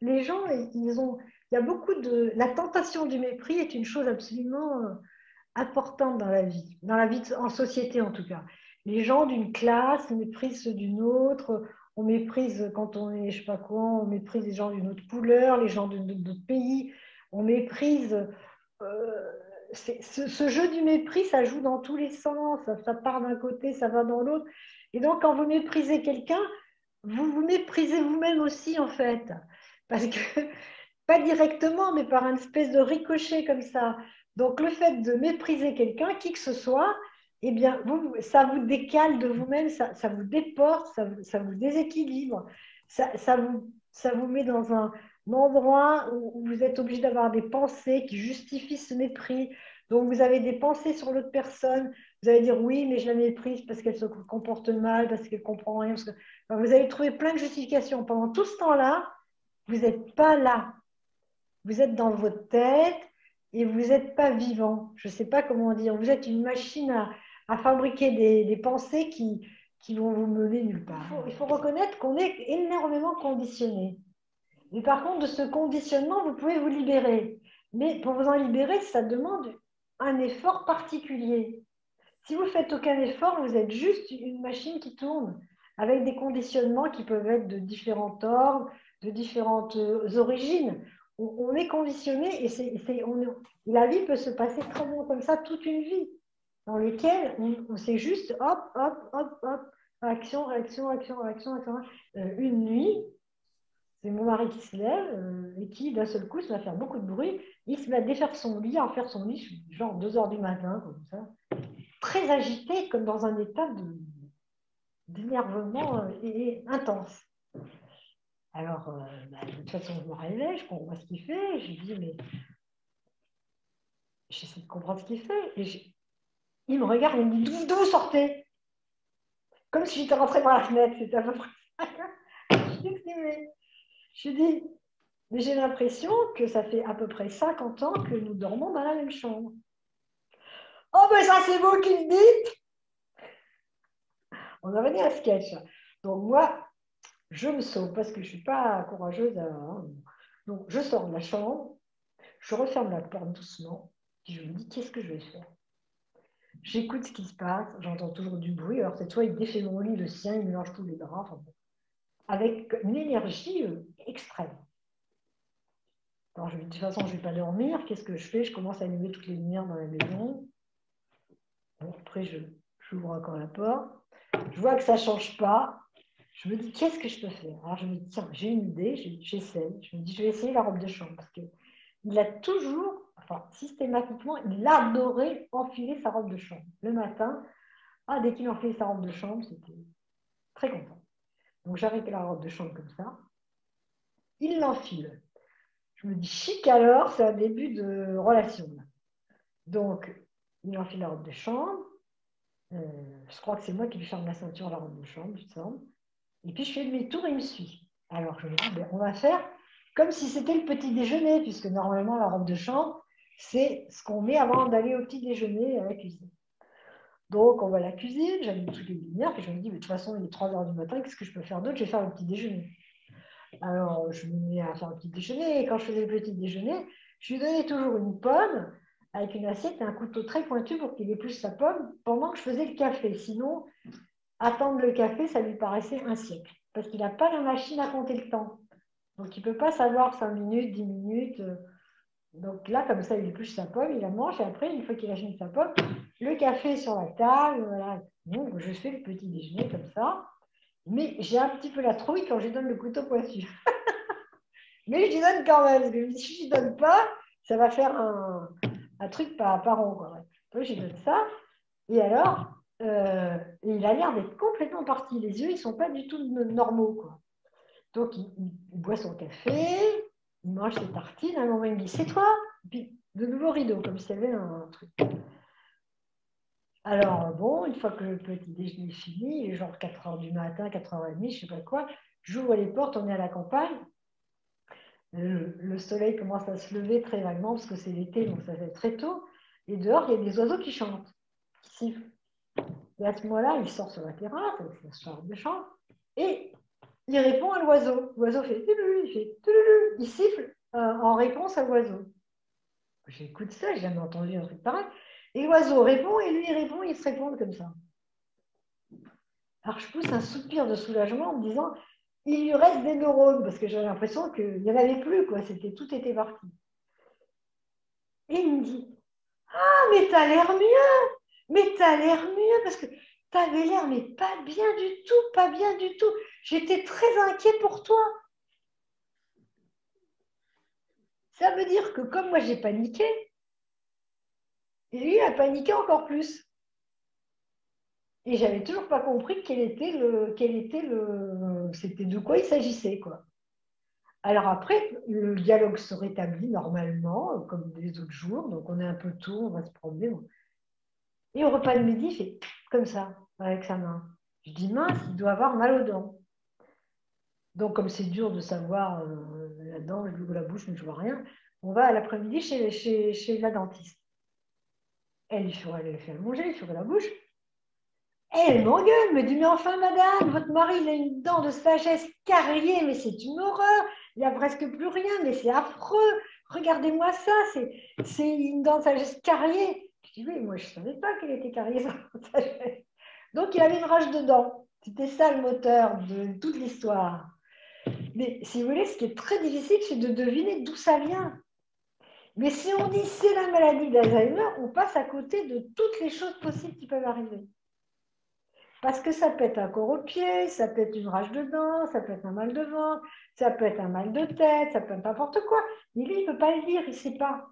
les gens, il y a beaucoup la tentation du mépris est une chose absolument importante dans la vie en société en tout cas. Les gens d'une classe méprisent ceux d'une autre, on méprise quand on est, je sais pas quoi, on méprise les gens d'une autre couleur, les gens d'autres pays, on méprise. Ce jeu du mépris, ça joue dans tous les sens, ça part d'un côté, ça va dans l'autre. Et donc, quand vous méprisez quelqu'un, vous vous méprisez vous-même aussi, en fait. Parce que, pas directement, mais par une espèce de ricochet comme ça. Donc, le fait de mépriser quelqu'un, qui que ce soit, eh bien, ça vous décale de vous-même, ça vous déporte, ça vous déséquilibre, ça vous met dans un endroit où vous êtes obligé d'avoir des pensées qui justifient ce mépris. Donc, vous avez des pensées sur l'autre personne, vous allez dire oui, mais je la méprise parce qu'elle se comporte mal, parce qu'elle ne comprend rien. Enfin, vous allez trouver plein de justifications. Pendant tout ce temps-là, vous n'êtes pas là. Vous êtes dans votre tête et vous n'êtes pas vivant. Je ne sais pas comment dire. Vous êtes une machine à fabriquer des pensées qui vont vous mener nulle part. Il faut reconnaître qu'on est énormément conditionné. Mais par contre, de ce conditionnement, vous pouvez vous libérer. Mais pour vous en libérer, ça demande un effort particulier. Si vous ne faites aucun effort, vous êtes juste une machine qui tourne avec des conditionnements qui peuvent être de différents ordres, de différentes origines. On est conditionné et la vie peut se passer très bien comme ça toute une vie, dans lesquelles on sait juste hop, hop, hop, hop, action, action, action, action, action. Une nuit, c'est mon mari qui se lève et qui, d'un seul coup, se met à faire beaucoup de bruit. Il se met à défaire son lit, à en faire son lit, genre 2 heures du matin, comme ça. Très agité, comme dans un état d'énervement intense. Alors, de toute façon, je me réveille, je comprends ce qu'il fait. Je lui dis, mais j'essaie de comprendre ce qu'il fait. Il me regarde et il me dit, d'où vous sortez? Comme si j'étais rentrée par la fenêtre. C'était à peu près ça. Je lui dis, mais j'ai l'impression que ça fait à peu près 50 ans que nous dormons dans la même chambre. Oh, ben ça, c'est vous qui le dites. On a venu un sketch. Donc, moi, je me sauve parce que je ne suis pas courageuse. Donc, je sors de la chambre, je referme la porte doucement, puis je me dis, qu'est-ce que je vais faire? J'écoute ce qui se passe, j'entends toujours du bruit. Alors, cette fois, il défait mon lit, le sien, il mélange tous les draps, enfin, bon, avec une énergie extrême. Alors, je me dis, de toute façon, je ne vais pas dormir. Qu'est-ce que je fais? Je commence à allumer toutes les lumières dans la maison. Bon, après, j'ouvre encore la porte. Je vois que ça ne change pas. Je me dis, qu'est-ce que je peux faire? Alors, je me dis, tiens, j'ai une idée, j'essaie. Je me dis, je vais essayer la robe de chambre. Parce qu'il a toujours, enfin, systématiquement, il adorait enfiler sa robe de chambre. Le matin, dès qu'il enfilait sa robe de chambre, c'était très content. Donc, j'arrête la robe de chambre comme ça. Il l'enfile. Je me dis, chic alors, c'est un début de relation. Donc, il enfile la robe de chambre. Je crois que c'est moi qui lui ferme la ceinture la robe de chambre, il me semble. Et puis, je fais demi-tour et il me suit. Alors, je me dis, on va faire comme si c'était le petit déjeuner, puisque normalement, la robe de chambre, c'est ce qu'on met avant d'aller au petit déjeuner à la cuisine. Donc, on va à la cuisine, j'allume toutes les lumières, puis je me dis, mais de toute façon, il est 3 heures du matin, qu'est-ce que je peux faire d'autre? Je vais faire le petit déjeuner. Alors, je me mets à faire le petit déjeuner, et quand je faisais le petit déjeuner, je lui donnais toujours une pomme avec une assiette et un couteau très pointu pour qu'il épluche sa pomme pendant que je faisais le café. Sinon, attendre le café, ça lui paraissait un siècle, parce qu'il n'a pas la machine à compter le temps. Donc, il ne peut pas savoir 5 minutes, 10 minutes. Donc là, comme ça, il épluche sa pomme, il la mange, et après, une fois qu'il a fini sa pomme, le café sur la table, voilà. Donc, je fais le petit déjeuner comme ça. Mais j'ai un petit peu la trouille quand je lui donne le couteau pointu. Mais je lui donne quand même, parce que si je ne lui donne pas, ça va faire un truc pas rond. Quoi. Donc, je lui donne ça. Et alors, il a l'air d'être complètement parti. Les yeux, ils ne sont pas du tout normaux. Quoi. Donc, il boit son café, il mange ses tartines. À un moment, il me dit, c'est toi? Et puis, de nouveau rideau, comme s'il y avait un truc. Alors, bon, une fois que le petit déjeuner est fini, il est genre 4 heures du matin, 4h30, je ne sais pas quoi, j'ouvre les portes, on est à la campagne. Le soleil commence à se lever très vaguement parce que c'est l'été, donc ça fait très tôt. Et dehors, il y a des oiseaux qui chantent, qui sifflent. Et à ce moment-là, il sort sur la terrasse, avec sa chambre de chambre, et il répond à l'oiseau. L'oiseau fait tululu, il fait tululu, il siffle en réponse à l'oiseau. J'écoute ça, j'ai jamais entendu un truc pareil. Et l'oiseau répond, et lui il répond, ils se répondent comme ça. Alors je pousse un soupir de soulagement en me disant, il lui reste des neurones, parce que j'avais l'impression qu'il n'y en avait plus, quoi. Tout était parti. Et il me dit, ah, mais t'as l'air mieux, parce que t'avais l'air, mais pas bien du tout, pas bien du tout. J'étais très inquiet pour toi. Ça veut dire que comme moi j'ai paniqué, lui a paniqué encore plus. Et j'avais toujours pas compris c'était de quoi il s'agissait, quoi. Alors après, le dialogue se rétablit normalement, comme les autres jours. Donc on est un peu tôt, on va se promener. Et au repas de midi, il fait comme ça, avec sa main. Je dis, mince, il doit avoir mal aux dents. Donc comme c'est dur de savoir la dent, je ouvre la bouche, mais je vois rien, on va à l'après-midi chez la dentiste. Elle lui fait manger, il fait la bouche. Et elle m'engueule, me dit, mais enfin, madame, votre mari, il a une dent de sagesse carriée, mais c'est une horreur. Il n'y a presque plus rien, mais c'est affreux. Regardez-moi ça, c'est une dent de sagesse carriée. Je dis, oui, moi, je ne savais pas qu'elle était carriée, sa sagesse. Donc, il avait une rage de dents. C'était ça le moteur de toute l'histoire. Mais si vous voulez, ce qui est très difficile, c'est de deviner d'où ça vient. Mais si on dit c'est la maladie d'Alzheimer, on passe à côté de toutes les choses possibles qui peuvent arriver. Parce que ça peut être un corps au pied, ça peut être une rage de dents, ça peut être un mal de ventre, ça peut être un mal de tête, ça peut être n'importe quoi. Mais lui, il ne peut pas le dire, il ne sait pas.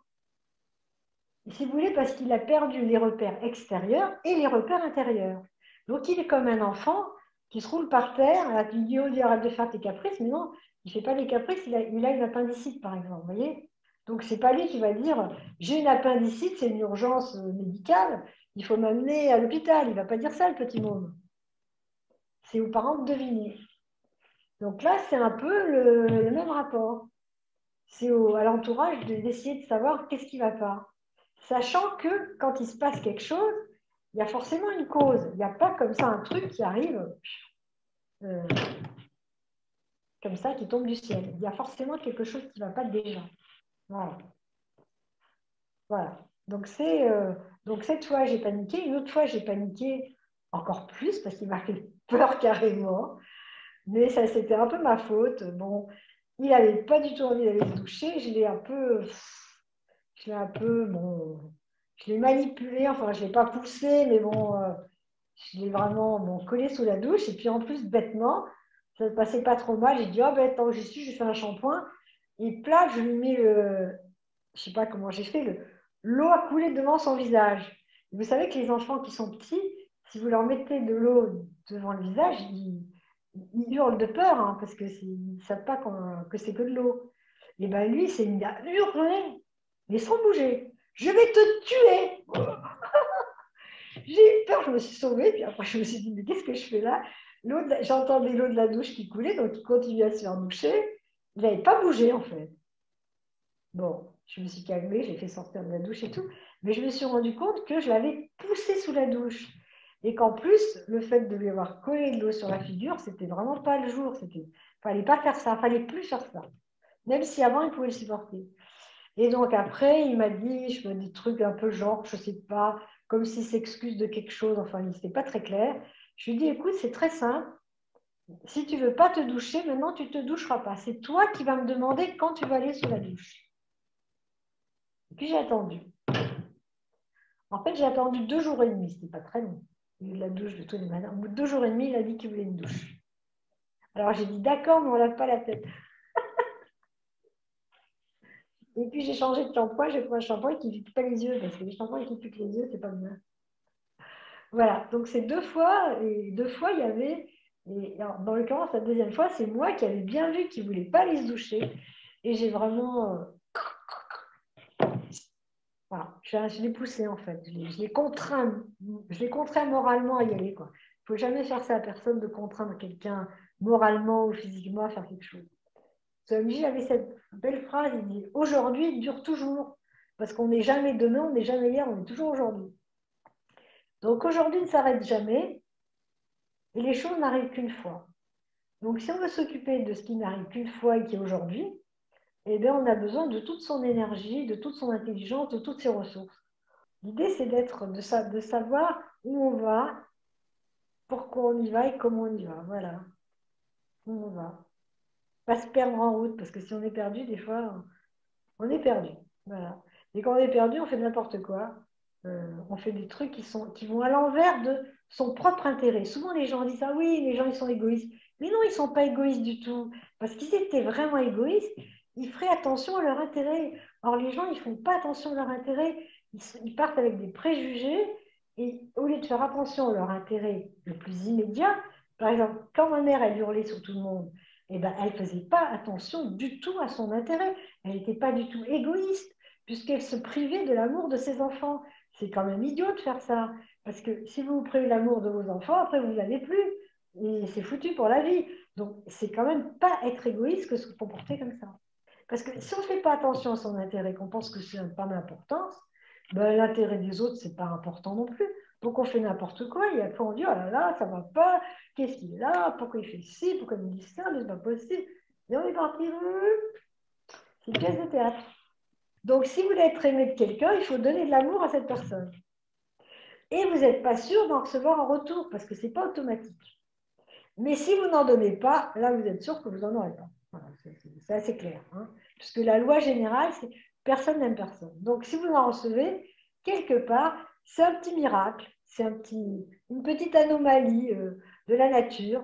Et si vous voulez, parce qu'il a perdu les repères extérieurs et les repères intérieurs. Donc, il est comme un enfant qui se roule par terre, il dit, oh, arrête de faire tes caprices, mais non, il ne fait pas les caprices, il a une appendicite, par exemple, vous voyez. Donc, ce n'est pas lui qui va dire, j'ai une appendicite, c'est une urgence médicale, il faut m'amener à l'hôpital. Il ne va pas dire ça, le petit môme. C'est aux parents de deviner. Donc là, c'est un peu le même rapport. C'est à l'entourage d'essayer de savoir qu'est-ce qui ne va pas. Sachant que quand il se passe quelque chose, il y a forcément une cause. Il n'y a pas comme ça un truc qui arrive. comme ça qui tombe du ciel. Il y a forcément quelque chose qui ne va pas déjà. Voilà. Voilà. Donc cette fois, j'ai paniqué. Une autre fois, j'ai paniqué encore plus parce qu'il m'a fait peur carrément. Mais ça, c'était un peu ma faute. Bon, il n'avait pas du tout envie d'aller se doucher. Bon, je l'ai manipulé. Enfin, je ne l'ai pas poussé, mais bon, je l'ai vraiment collé sous la douche. Et puis en plus, bêtement, ça ne passait pas trop mal. J'ai dit, oh ben, tant que j'y suis, je fais un shampoing. Et plat, je lui mets je ne sais pas comment j'ai fait, l'eau a coulé devant son visage. Vous savez que les enfants qui sont petits, si vous leur mettez de l'eau devant le visage, ils hurlent de peur, hein, parce qu'ils ne savent pas que c'est que de l'eau. Et bien lui, c'est mis à hurler, mais sans bouger. Je vais te tuer. J'ai eu peur, je me suis sauvée, puis après je me suis dit, mais qu'est-ce que je fais là? J'entendais l'eau de la douche qui coulait, donc il continuait à se faire doucher. Il n'avait pas bougé en fait. Bon, je me suis calmée, j'ai fait sortir de la douche et tout, mais je me suis rendu compte que je l'avais poussé sous la douche. Et qu'en plus, le fait de lui avoir collé de l'eau sur la figure, c'était vraiment pas le jour. Fallait pas faire ça, fallait plus faire ça. Même si avant, il pouvait le supporter. Et donc après, il m'a dit, je me dis des trucs un peu genre, je sais pas, comme s'il s'excuse de quelque chose, enfin, c'était pas très clair. Je lui ai dit, écoute, c'est très simple. Si tu veux pas te doucher, maintenant, tu te doucheras pas. C'est toi qui vas me demander quand tu vas aller sous la douche. Et puis j'ai attendu. En fait, j'ai attendu 2 jours et demi, c'était pas très long. Il y a eu de la douche de tous les matins. Au bout de 2 jours et demi, il a dit qu'il voulait une douche. Alors j'ai dit d'accord, mais on ne lave pas la tête. Et puis j'ai changé de shampoing, j'ai pris un shampoing qui ne pique pas les yeux, parce que les shampoings qui piquent les yeux, c'est pas bien. Voilà, donc c'est 2 fois, et 2 fois, il y avait, et alors, dans l'occurrence, la deuxième fois, c'est moi qui avais bien vu qu'il ne voulait pas aller se doucher. Et j'ai vraiment, voilà, je l'ai poussé en fait, je l'ai contraint moralement à y aller, quoi. Il ne faut jamais faire ça à personne de contraindre quelqu'un moralement ou physiquement à faire quelque chose. Swamiji avait cette belle phrase, il dit aujourd'hui dure toujours, parce qu'on n'est jamais demain, on n'est jamais hier, on est toujours aujourd'hui. Donc aujourd'hui ne s'arrête jamais et les choses n'arrivent qu'une fois. Donc si on veut s'occuper de ce qui n'arrive qu'une fois et qui est aujourd'hui, eh bien on a besoin de toute son énergie, de toute son intelligence, de toutes ses ressources. L'idée, c'est de savoir où on va, pourquoi on y va et comment on y va. Voilà, où on va. Pas se perdre en route, parce que si on est perdu, des fois, on est perdu. Voilà. Et quand on est perdu, on fait n'importe quoi. On fait des trucs qui vont à l'envers de son propre intérêt. Souvent, les gens disent, ah oui, les gens, ils sont égoïstes. Mais non, ils ne sont pas égoïstes du tout. Parce qu'ils étaient vraiment égoïstes, ils feraient attention à leur intérêt. Or, les gens, ils ne font pas attention à leur intérêt. Ils partent avec des préjugés et au lieu de faire attention à leur intérêt le plus immédiat, par exemple, quand ma mère, elle hurlait sur tout le monde, eh ben, elle ne faisait pas attention du tout à son intérêt. Elle n'était pas du tout égoïste, puisqu'elle se privait de l'amour de ses enfants. C'est quand même idiot de faire ça. Parce que si vous vous privez de l'amour de vos enfants, après, vous ne l'avez plus. Et c'est foutu pour la vie. Donc, c'est quand même pas être égoïste que se comporter comme ça. Parce que si on ne fait pas attention à son intérêt, qu'on pense que c'est pas d'importance, ben, l'intérêt des autres, c'est pas important non plus. Donc, on fait n'importe quoi et après, on dit, oh là là, ça va pas, qu'est-ce qu'il est là, pourquoi il fait ci, pourquoi il me dit ça, mais c'est pas possible. Et on est parti, c'est une pièce de théâtre. Donc, si vous voulez être aimé de quelqu'un, il faut donner de l'amour à cette personne. Et vous n'êtes pas sûr d'en recevoir en retour parce que ce n'est pas automatique. Mais si vous n'en donnez pas, là, vous êtes sûr que vous n'en aurez pas. Voilà, c'est assez clair. Hein, puisque la loi générale, c'est personne n'aime personne. Donc, si vous en recevez, quelque part, c'est un petit miracle, c'est une petite anomalie de la nature.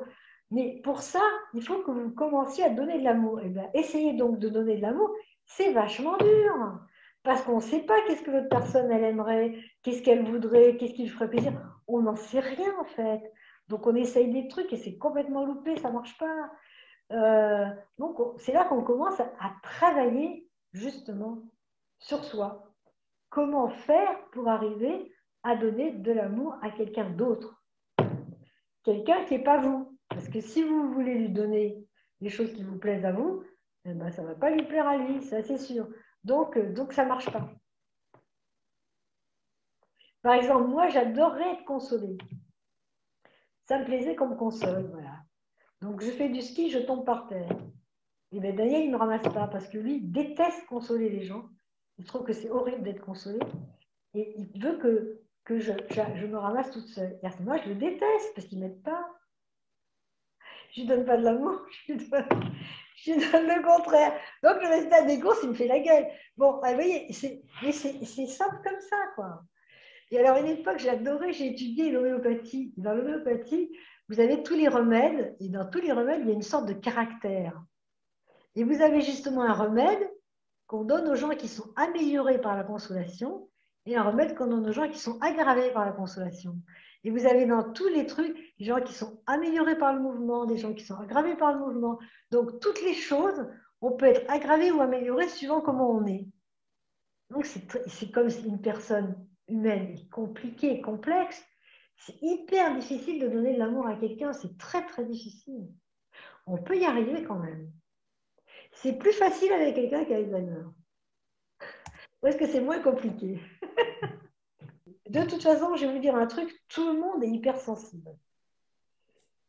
Mais pour ça, il faut que vous commenciez à donner de l'amour. Et bien, essayez donc de donner de l'amour. C'est vachement dur. Parce qu'on ne sait pas qu'est-ce que l'autre personne, elle aimerait, qu'est-ce qu'elle voudrait, qu'est-ce qui lui ferait plaisir. On n'en sait rien, en fait. Donc, on essaye des trucs et c'est complètement loupé, ça ne marche pas. Donc, c'est là qu'on commence à travailler, justement, sur soi. Comment faire pour arriver à donner de l'amour à quelqu'un d'autre? Quelqu'un qui n'est pas vous. Parce que si vous voulez lui donner des choses qui vous plaisent à vous, eh ben, ça ne va pas lui plaire à lui, ça c'est sûr. Donc ça ne marche pas. Par exemple, moi, j'adorerais être consolée. Ça me plaisait qu'on me console, voilà. Donc, je fais du ski, je tombe par terre. Et bien, Daniel, il ne me ramasse pas parce que lui, il déteste consoler les gens. Il trouve que c'est horrible d'être consolé. Et il veut que je me ramasse toute seule. Et moi, je le déteste parce qu'il ne m'aide pas. Je ne lui donne pas de l'amour, je lui donne le contraire. Donc, le résultat des courses, il me fait la gueule. Bon, vous voyez, c'est simple comme ça, quoi. Et alors, à une époque, j'adorais, j'ai étudié l'homéopathie. Dans l'homéopathie, vous avez tous les remèdes, et dans tous les remèdes, il y a une sorte de caractère. Et vous avez justement un remède qu'on donne aux gens qui sont améliorés par la consolation et un remède qu'on donne aux gens qui sont aggravés par la consolation. Et vous avez dans tous les trucs des gens qui sont améliorés par le mouvement, des gens qui sont aggravés par le mouvement. Donc, toutes les choses, on peut être aggravé ou amélioré suivant comment on est. Donc, c'est comme une personne humaine compliquée, complexe. C'est hyper difficile de donner de l'amour à quelqu'un. C'est très, très difficile. On peut y arriver quand même. C'est plus facile avec quelqu'un qui a Alzheimer. Parce que c'est moins compliqué. De toute façon, je vais vous dire un truc, tout le monde est hypersensible.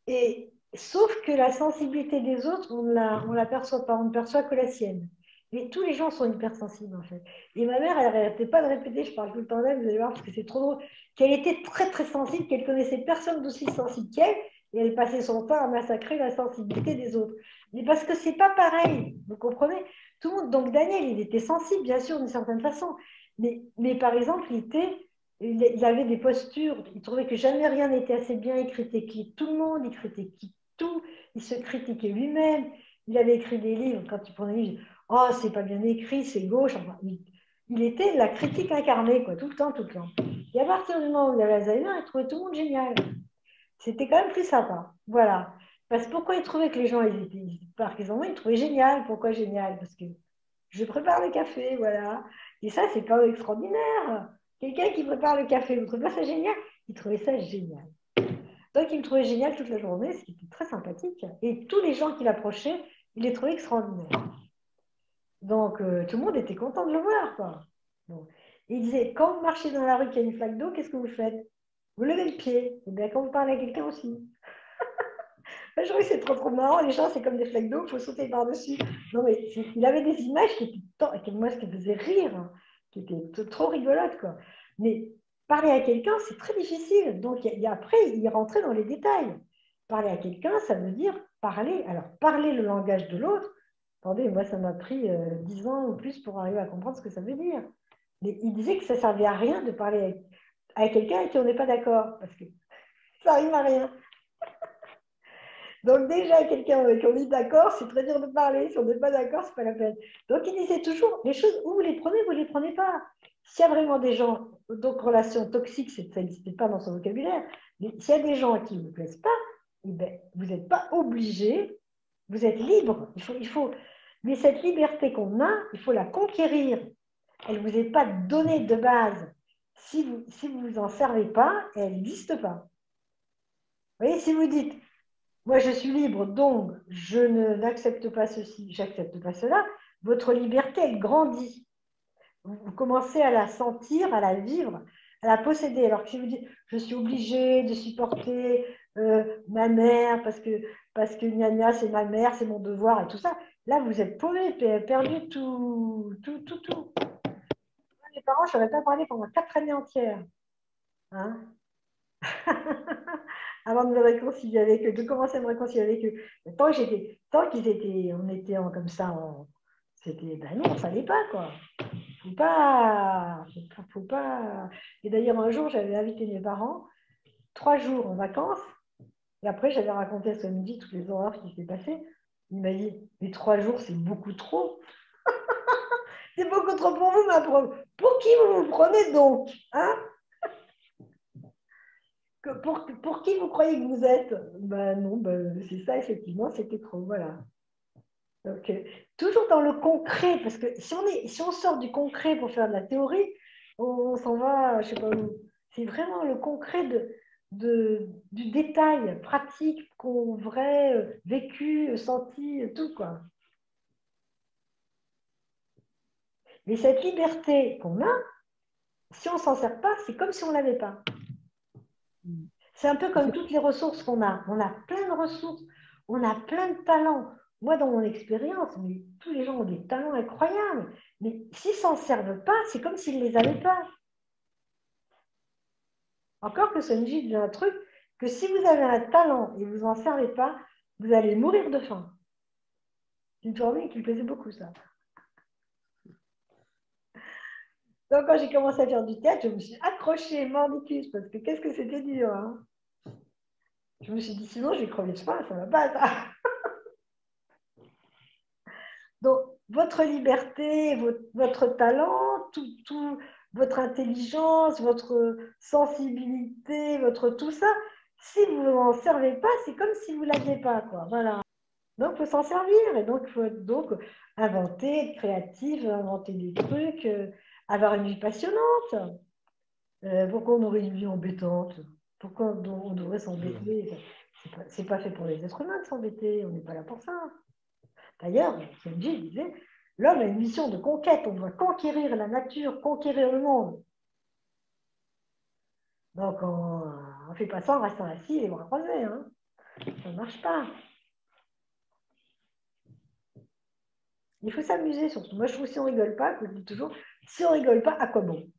Et sauf que la sensibilité des autres, on ne l'aperçoit pas, on ne perçoit que la sienne. Mais tous les gens sont hypersensibles, en fait. Et ma mère, elle n'arrêtait pas de répéter, je parle tout le temps d'elle, vous allez voir, parce que c'est trop drôle, qu'elle était très, très sensible, qu'elle connaissait personne d'aussi sensible qu'elle, et elle passait son temps à massacrer la sensibilité des autres. Mais parce que c'est pas pareil, vous comprenez? Tout le monde, donc Daniel, il était sensible, bien sûr, d'une certaine façon. Mais par exemple, il avait des postures, il trouvait que jamais rien n'était assez bien, il critiquait tout le monde, il critiquait tout, il se critiquait lui-même. Il avait écrit des livres, quand tu prenais des livres, oh, c'est pas bien écrit, c'est gauche. Enfin, il était la critique incarnée, quoi, tout le temps, tout le temps. Et à partir du moment où il avait Alzheimer, il trouvait tout le monde génial. C'était quand même plus sympa. Voilà. Parce que pourquoi il trouvait que les gens, par exemple, il trouvait génial. Pourquoi génial? Parce que je prépare le café, voilà. Et ça, c'est pas extraordinaire. Quelqu'un qui prépare le café, vous trouvez pas ça génial? Il trouvait ça génial. Donc, il me trouvait génial toute la journée, ce qui était très sympathique. Et tous les gens qui l'approchaient, il les trouvait extraordinaires. Donc, tout le monde était content de le voir, quoi. Bon. Et il disait, quand vous marchez dans la rue, qu'il y a une flaque d'eau, qu'est-ce que vous faites? Vous levez le pied. Et bien, quand vous parlez à quelqu'un aussi. Je trouve que c'est trop, trop marrant. Les gens, c'est comme des flaques d'eau, il faut sauter par-dessus. Non, mais il avait des images qui étaient, moi, ce qui me faisait rire, hein, qui étaient trop rigolotes, quoi. Mais parler à quelqu'un, c'est très difficile. Donc, après, il rentrait dans les détails. Parler à quelqu'un, ça veut dire parler. Alors, parler le langage de l'autre. Attendez, moi, ça m'a pris 10 ans ou plus pour arriver à comprendre ce que ça veut dire. Mais il disait que ça ne servait à rien de parler à quelqu'un avec qui on n'est pas d'accord, parce que ça n'arrive à rien. Donc déjà, quelqu'un avec qui on est d'accord, c'est très dur de parler. Si on n'est pas d'accord, c'est pas la peine. Donc il disait toujours, les choses, où vous les prenez pas. S'il y a vraiment des gens, donc relations toxiques, ça n'existait pas dans son vocabulaire, mais s'il y a des gens qui ne vous plaisent pas, eh ben, vous n'êtes pas obligé, vous êtes libre. Mais cette liberté qu'on a, il faut la conquérir. Elle ne vous est pas donnée de base. Si vous vous en servez pas, elle n'existe pas. Vous voyez, si vous dites, moi, je suis libre, donc je n'accepte pas ceci, j'accepte pas cela. Votre liberté, elle grandit. Vous commencez à la sentir, à la vivre, à la posséder. Alors que si vous dites, je suis obligée de supporter ma mère parce que gna gna, c'est ma mère, c'est mon devoir et tout ça, là, vous êtes paumé, perdu tout. Mes parents, je n'aurais pas parlé pendant 4 années entières. Hein. Avant de me réconcilier avec eux, de commencer à me réconcilier avec eux. Tant qu'ils étaient, on était comme ça, c'était, ben non, ça fallait pas, quoi. Faut pas. Et d'ailleurs, un jour, j'avais invité mes parents, 3 jours en vacances, et après, j'avais raconté à samedi toutes les horreurs qui s'étaient passées. Il m'a dit, mais 3 jours, c'est beaucoup trop. C'est beaucoup trop pour vous, ma pauvre. Pour qui vous vous prenez donc, hein? Pour qui vous croyez que vous êtes? Ben non, ben, c'est ça, effectivement, c'était trop, voilà. Donc, toujours dans le concret, parce que si on sort du concret pour faire de la théorie, on s'en va, je ne sais pas où. C'est vraiment le concret du détail pratique qu'on vrai vécu, senti, tout, quoi. Mais cette liberté qu'on a, si on ne s'en sert pas, c'est comme si on ne l'avait pas. C'est un peu comme toutes les ressources qu'on a. On a plein de ressources. on a plein de talents. Moi, dans mon expérience, mais tous les gens ont des talents incroyables. Mais s'ils ne s'en servent pas, c'est comme s'ils ne les avaient pas. Encore que Sunji dit un truc, que si vous avez un talent et vous n'en servez pas, vous allez mourir de faim. C'est une formule qui me plaisait beaucoup, ça. Donc, quand j'ai commencé à faire du théâtre, je me suis accrochée, mordicus, parce que qu'est-ce que c'était dur. Hein, je me suis dit, sinon, je vais crever de faim, ça ne va pas, ça. Donc, votre liberté, votre talent, votre intelligence, votre sensibilité, votre tout ça, si vous n'en servez pas, c'est comme si vous ne l'aviez pas, quoi. Voilà. Donc, il faut s'en servir. Et donc, il faut donc inventer, être créatif, inventer des trucs, avoir une vie passionnante. Pourquoi on aurait une vie embêtante? Pourquoi on devrait s'embêter? C'est pas fait pour les êtres humains de s'embêter. On n'est pas là pour ça. D'ailleurs, Kenji disait, l'homme a une mission de conquête. On doit conquérir la nature, conquérir le monde. Donc, on ne fait pas ça en restant assis les bras croisés. Hein. Ça ne marche pas. Il faut s'amuser surtout. Moi, je trouve que si on ne rigole pas, je dis toujours, si on ne rigole pas, à quoi bon?